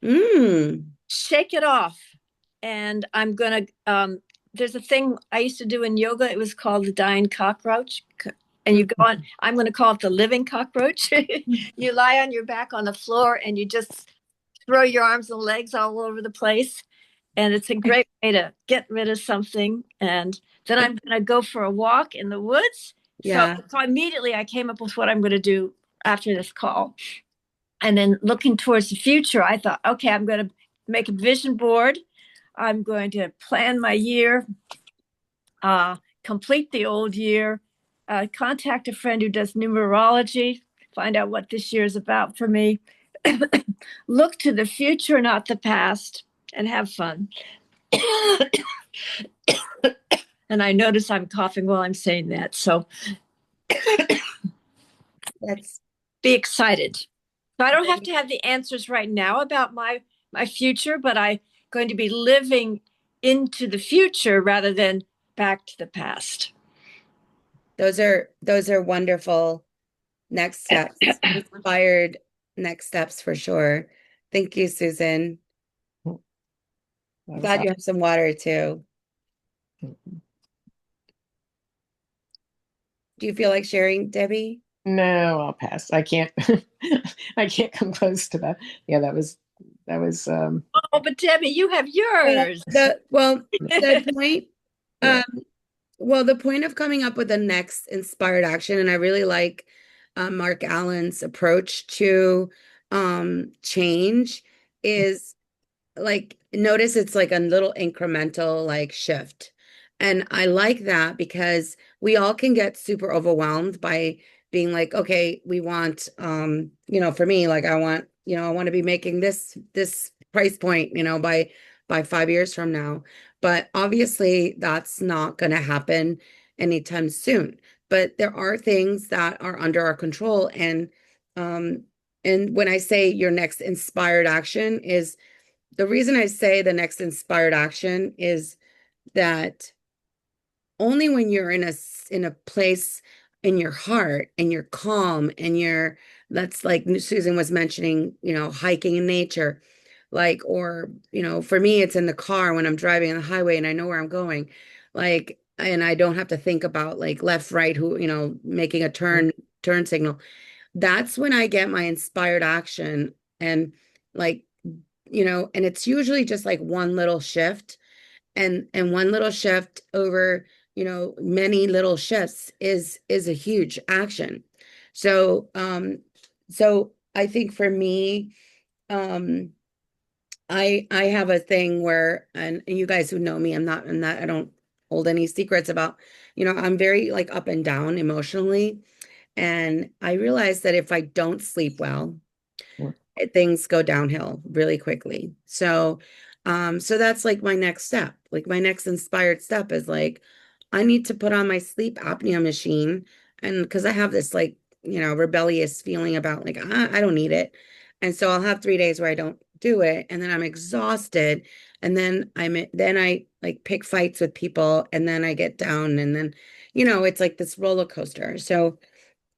S2: Shake it off. And I'm going to, there's a thing I used to do in yoga. It was called the dying cockroach. And you go on, I'm going to call it the living cockroach. You lie on your back on the floor and you just throw your arms and legs all over the place. And it's a great way to get rid of something. And then I'm going to go for a walk in the woods.
S1: Yeah.
S2: So immediately I came up with what I'm going to do after this call. And then looking towards the future, I thought, okay, I'm going to make a vision board. I'm going to plan my year, complete the old year, contact a friend who does numerology, find out what this year is about for me. Look to the future, not the past, and have fun. And I notice I'm coughing while I'm saying that. So
S1: That's
S2: be excited. So I don't have to have the answers right now about my future, but I'm going to be living into the future rather than back to the past.
S1: those are wonderful next steps. Inspired next steps for sure. Thank you, Susan. Glad you have some water too. Do you feel like sharing, Debbie?
S3: No, I'll pass. I can't. I can't come close to that. Yeah, that was.
S2: Oh, but Debbie, you have yours.
S1: The point.
S3: Yeah.
S1: Well, the point of coming up with the next inspired action, and I really like Marc Allen's approach to change, is like notice it's like a little incremental like shift. And I like that because we all can get super overwhelmed by being like, okay, we want for me, like I want to be making this price point, by 5 years from now. But obviously that's not going to happen anytime soon. But there are things that are under our control. And when I say your next inspired action is the reason I say the next inspired action is that only when you're in a place in your heart and you're calm and that's like Susan was mentioning, hiking in nature, like, or, for me, it's in the car when I'm driving on the highway and I know where I'm going, like, and I don't have to think about like left, right, making a turn signal. That's when I get my inspired action. And like, and it's usually just like one little shift, and one little shift over, many little shifts is a huge action. So I think for me, I have a thing where, and you guys who know me, I don't hold any secrets about, I'm very like up and down emotionally. And I realize that if I don't sleep well, things go downhill really quickly. So that's like my next step. Like my next inspired step is like, I need to put on my sleep apnea machine. And because I have this like, rebellious feeling about like, I don't need it. And so I'll have 3 days where I don't do it. And then I'm exhausted. And then I like pick fights with people and then I get down and then, it's like this roller coaster. So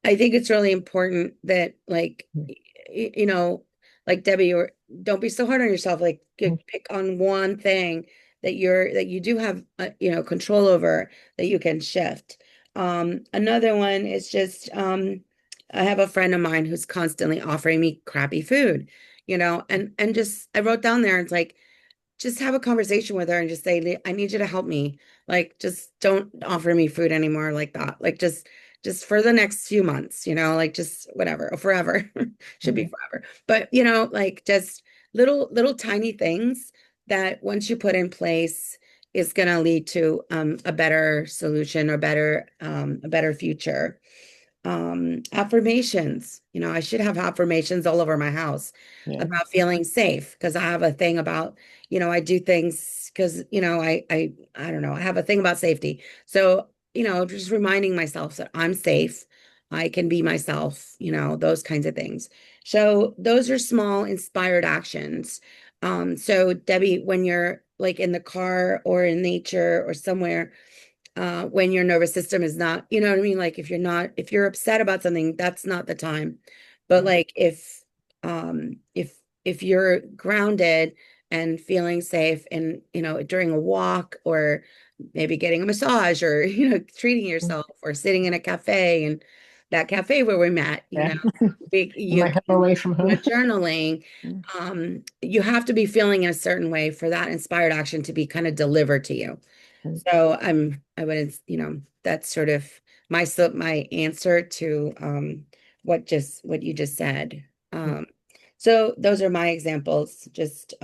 S1: I think it's really important that like, like Debbie, or don't be so hard on yourself. Like pick on one thing that you do have control over, that you can shift. Another one is just I have a friend of mine who's constantly offering me crappy food, and just I wrote down there, it's like just have a conversation with her and just say, I need you to help me. Like, just don't offer me food anymore like that. Like, just for the next few months, like just whatever, or forever. Should be
S3: Mhm.
S1: forever. But, like just little tiny things that once you put in place is going to lead to a better solution or a better future. Affirmations. I should have affirmations all over my house
S3: Yeah.
S1: about feeling safe, because I have a thing about, I do things because, I don't know, I have a thing about safety. So, just reminding myself that I'm safe, I can be myself, those kinds of things. So those are small inspired actions. So Debbie, when you're like in the car or in nature or somewhere, when your nervous system is not, you know what I mean? Like if you're upset about something, that's not the time. But
S3: Mhm.
S1: like if you're grounded and feeling safe and, during a walk or maybe getting a massage or, treating yourself or sitting in a cafe, and that cafe where we met,
S3: Yeah. In
S1: you
S3: my home away from home.
S1: journaling,
S3: Mm.
S1: you have to be feeling in a certain way for that inspired action to be kind of delivered to you.
S3: Mm.
S1: So I would, that's sort of my answer to what you just said. Um, so those are my examples, just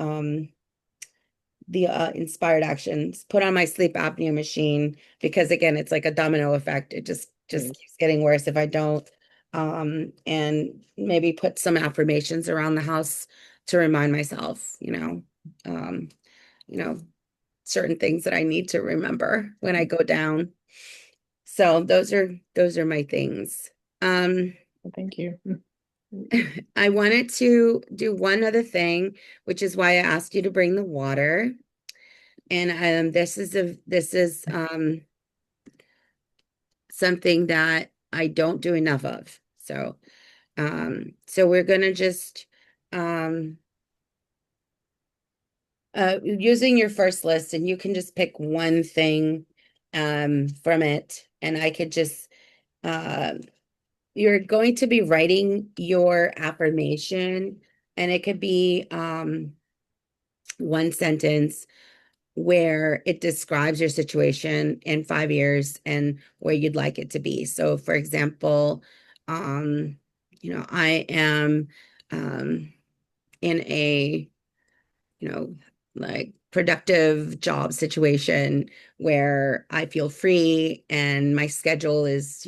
S1: the inspired actions. Put on my sleep apnea machine, because again, it's like a domino effect. It just
S3: Yes.
S1: keeps getting worse if I don't. And maybe put some affirmations around the house to remind myself, um, you know, certain things that I need to remember when I go down. So those are my things. Um,
S3: Thank you.
S1: I wanted to do one other thing, which is why I asked you to bring the water. And this is something that I don't do enough of. So we're gonna just um using your first list, and you can just pick one thing from it, and I could just uh, you're going to be writing your affirmation, and it could be one sentence where it describes your situation in 5 years and where you'd like it to be. So, for example, um, I am in a, you know, like productive job situation where I feel free and my schedule is,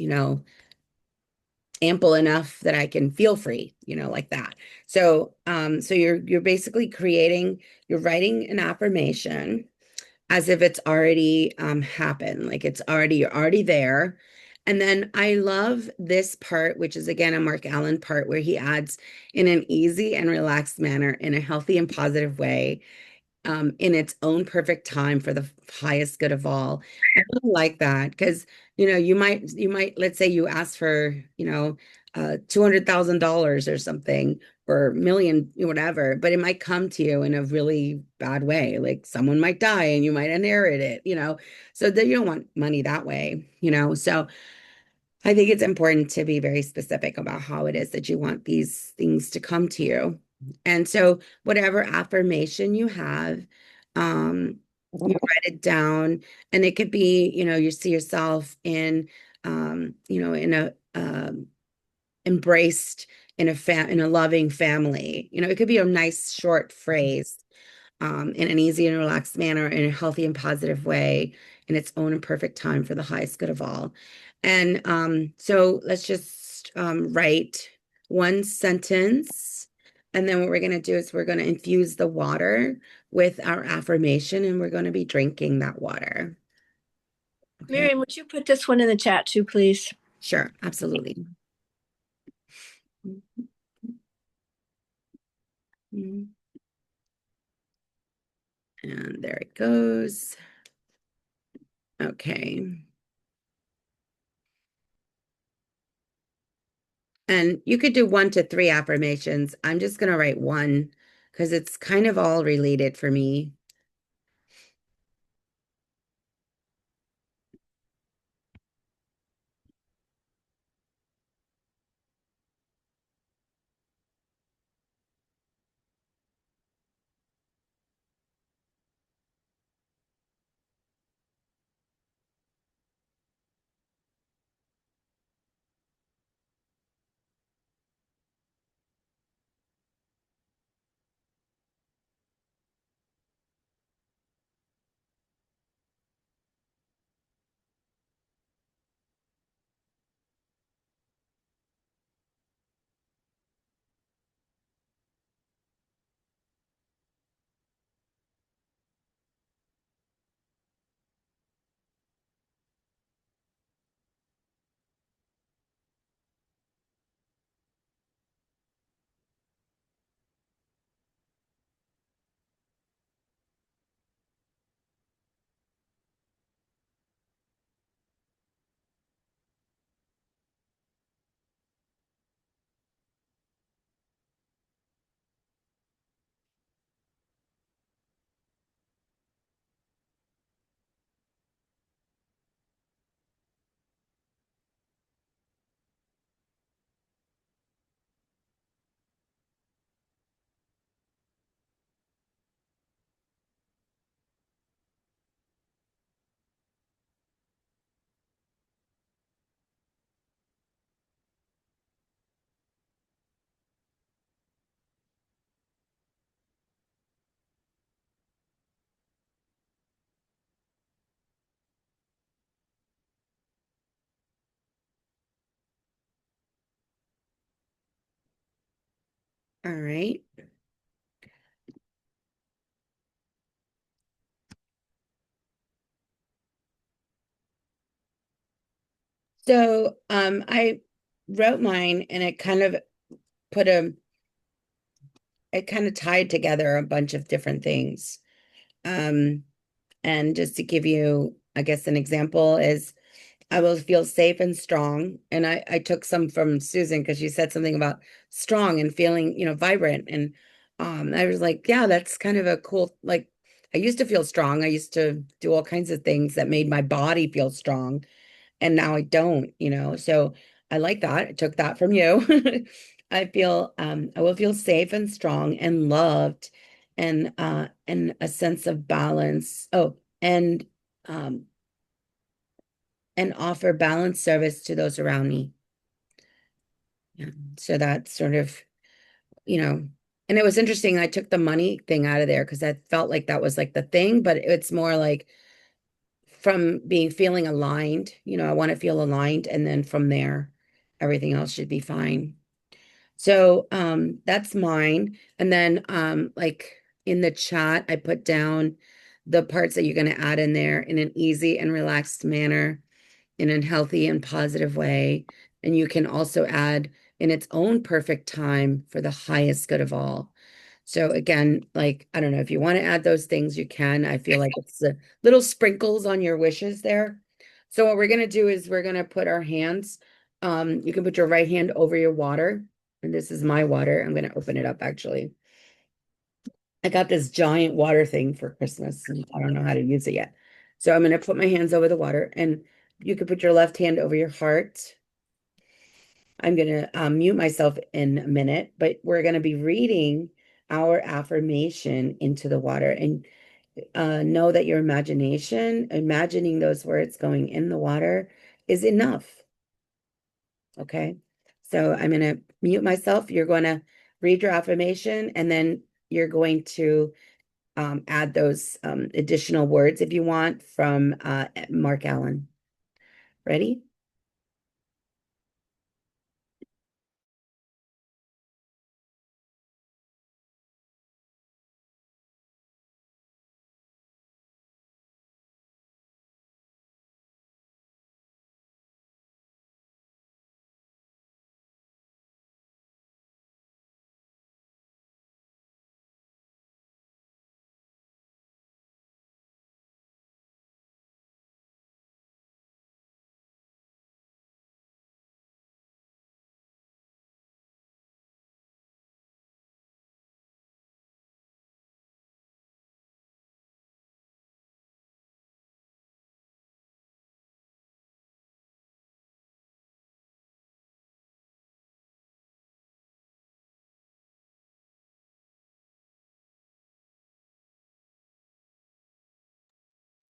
S1: ample enough that I can feel free, like that. So you're basically you're writing an affirmation as if it's already happened, like you're already there. And then I love this part, which is again a Marc Allen part, where he adds in an easy and relaxed manner, in a healthy and positive way, in its own perfect time for the highest good of all. I really like that because you might let's say you ask for $200,000 or something, or million whatever, but it might come to you in a really bad way. Like someone might die and you might inherit it, so that you don't want money that way, so I think it's important to be very specific about how it is that you want these things to come to you. And so, whatever affirmation you have, you write it down, and it could be, you see yourself in a embraced in a loving family. It could be a nice short phrase, in an easy and relaxed manner, in a healthy and positive way, in its own and perfect time for the highest good of all. And so let's just write one sentence. And then what we're going to do is we're going to infuse the water with our affirmation, and we're going to be drinking that water. Okay.
S2: Miriam, would you put this one in the chat too, please?
S1: Sure. Absolutely. And there it goes. Okay. And you could do 1 to 3 affirmations. I'm just going to write one because it's kind of all related for me. All right. So I wrote mine and put a it kind of tied together a bunch of different things. Um, and just to give you, I guess, an example is I will feel safe and strong. And I took some from Susan because she said something about strong and feeling, vibrant. And I was like, yeah, that's kind of a cool, like I used to feel strong. I used to do all kinds of things that made my body feel strong. And now I don't. So I like that. I took that from you. I will feel safe and strong and loved and a sense of balance. Oh, um and offer balanced service to those around me. Yeah. So that's sort of, you know, and it was interesting. I took the money thing out of there because I felt like that was like the thing, but it's more like from being feeling aligned. I want to feel aligned, and then from there, everything else should be fine. So that's mine. And then like in the chat, I put down the parts that you're going to add in there in an easy and relaxed manner, in a healthy and positive way. And you can also add in its own perfect time for the highest good of all. So again, like, I don't know if you want to add those things, you can. I feel like it's the little sprinkles on your wishes there. So what we're going to do is we're going to put our hands, you can put your right hand over your water. And this is my water. I'm going to open it up actually. I got this giant water thing for Christmas, and I don't know how to use it yet. So I'm going to put my hands over the water, and you could put your left hand over your heart. I'm going to mute myself in a minute, but we're going to be reading our affirmation into the water. And know that your imagination, imagining those words going in the water, is enough. Okay. So I'm going to mute myself. You're going to read your affirmation, and then you're going to add those additional words if you want from Marc Allen. Ready?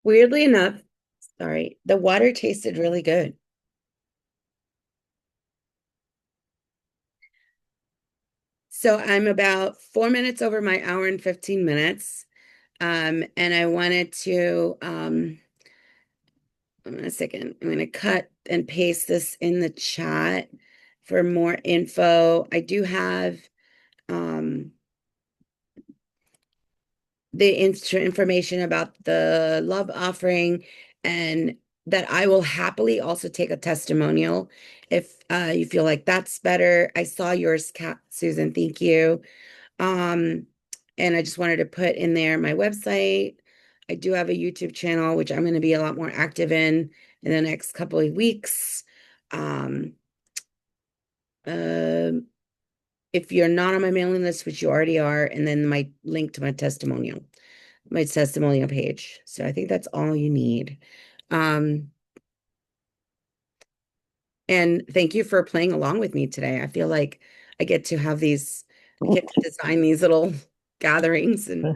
S1: Weirdly enough, sorry, the water tasted really good. So I'm about 4 minutes over my hour and 15 minutes. And I wanted to, hold on a second. I'm going to cut and paste this in the chat for more info. I do have um, the information about the love offering, and that I will happily also take a testimonial if you feel like that's better. I saw yours, Kat, Susan. Thank you. Um, and I just wanted to put in there my website. I do have a YouTube channel, which I'm going to be a lot more active in the next couple of weeks. Um, uh, if you're not on my mailing list, which you already are, and then my link to my testimonial page. So I think that's all you need. Um, and thank you for playing along with me today. I feel like I get to design these little gatherings. And
S3: All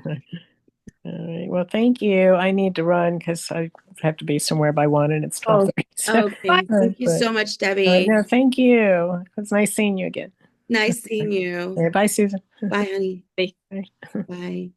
S3: right. Well, thank you. I need to run because I have to be somewhere by 1 and it's
S2: Oh,
S3: 12:30. So,
S1: okay, thank you
S3: but
S1: so much, Debbie.
S3: no, thank you. It was nice seeing you again.
S1: Nice seeing you.
S3: Okay, bye, Susan.
S1: Bye, honey.
S3: Bye.
S1: Bye.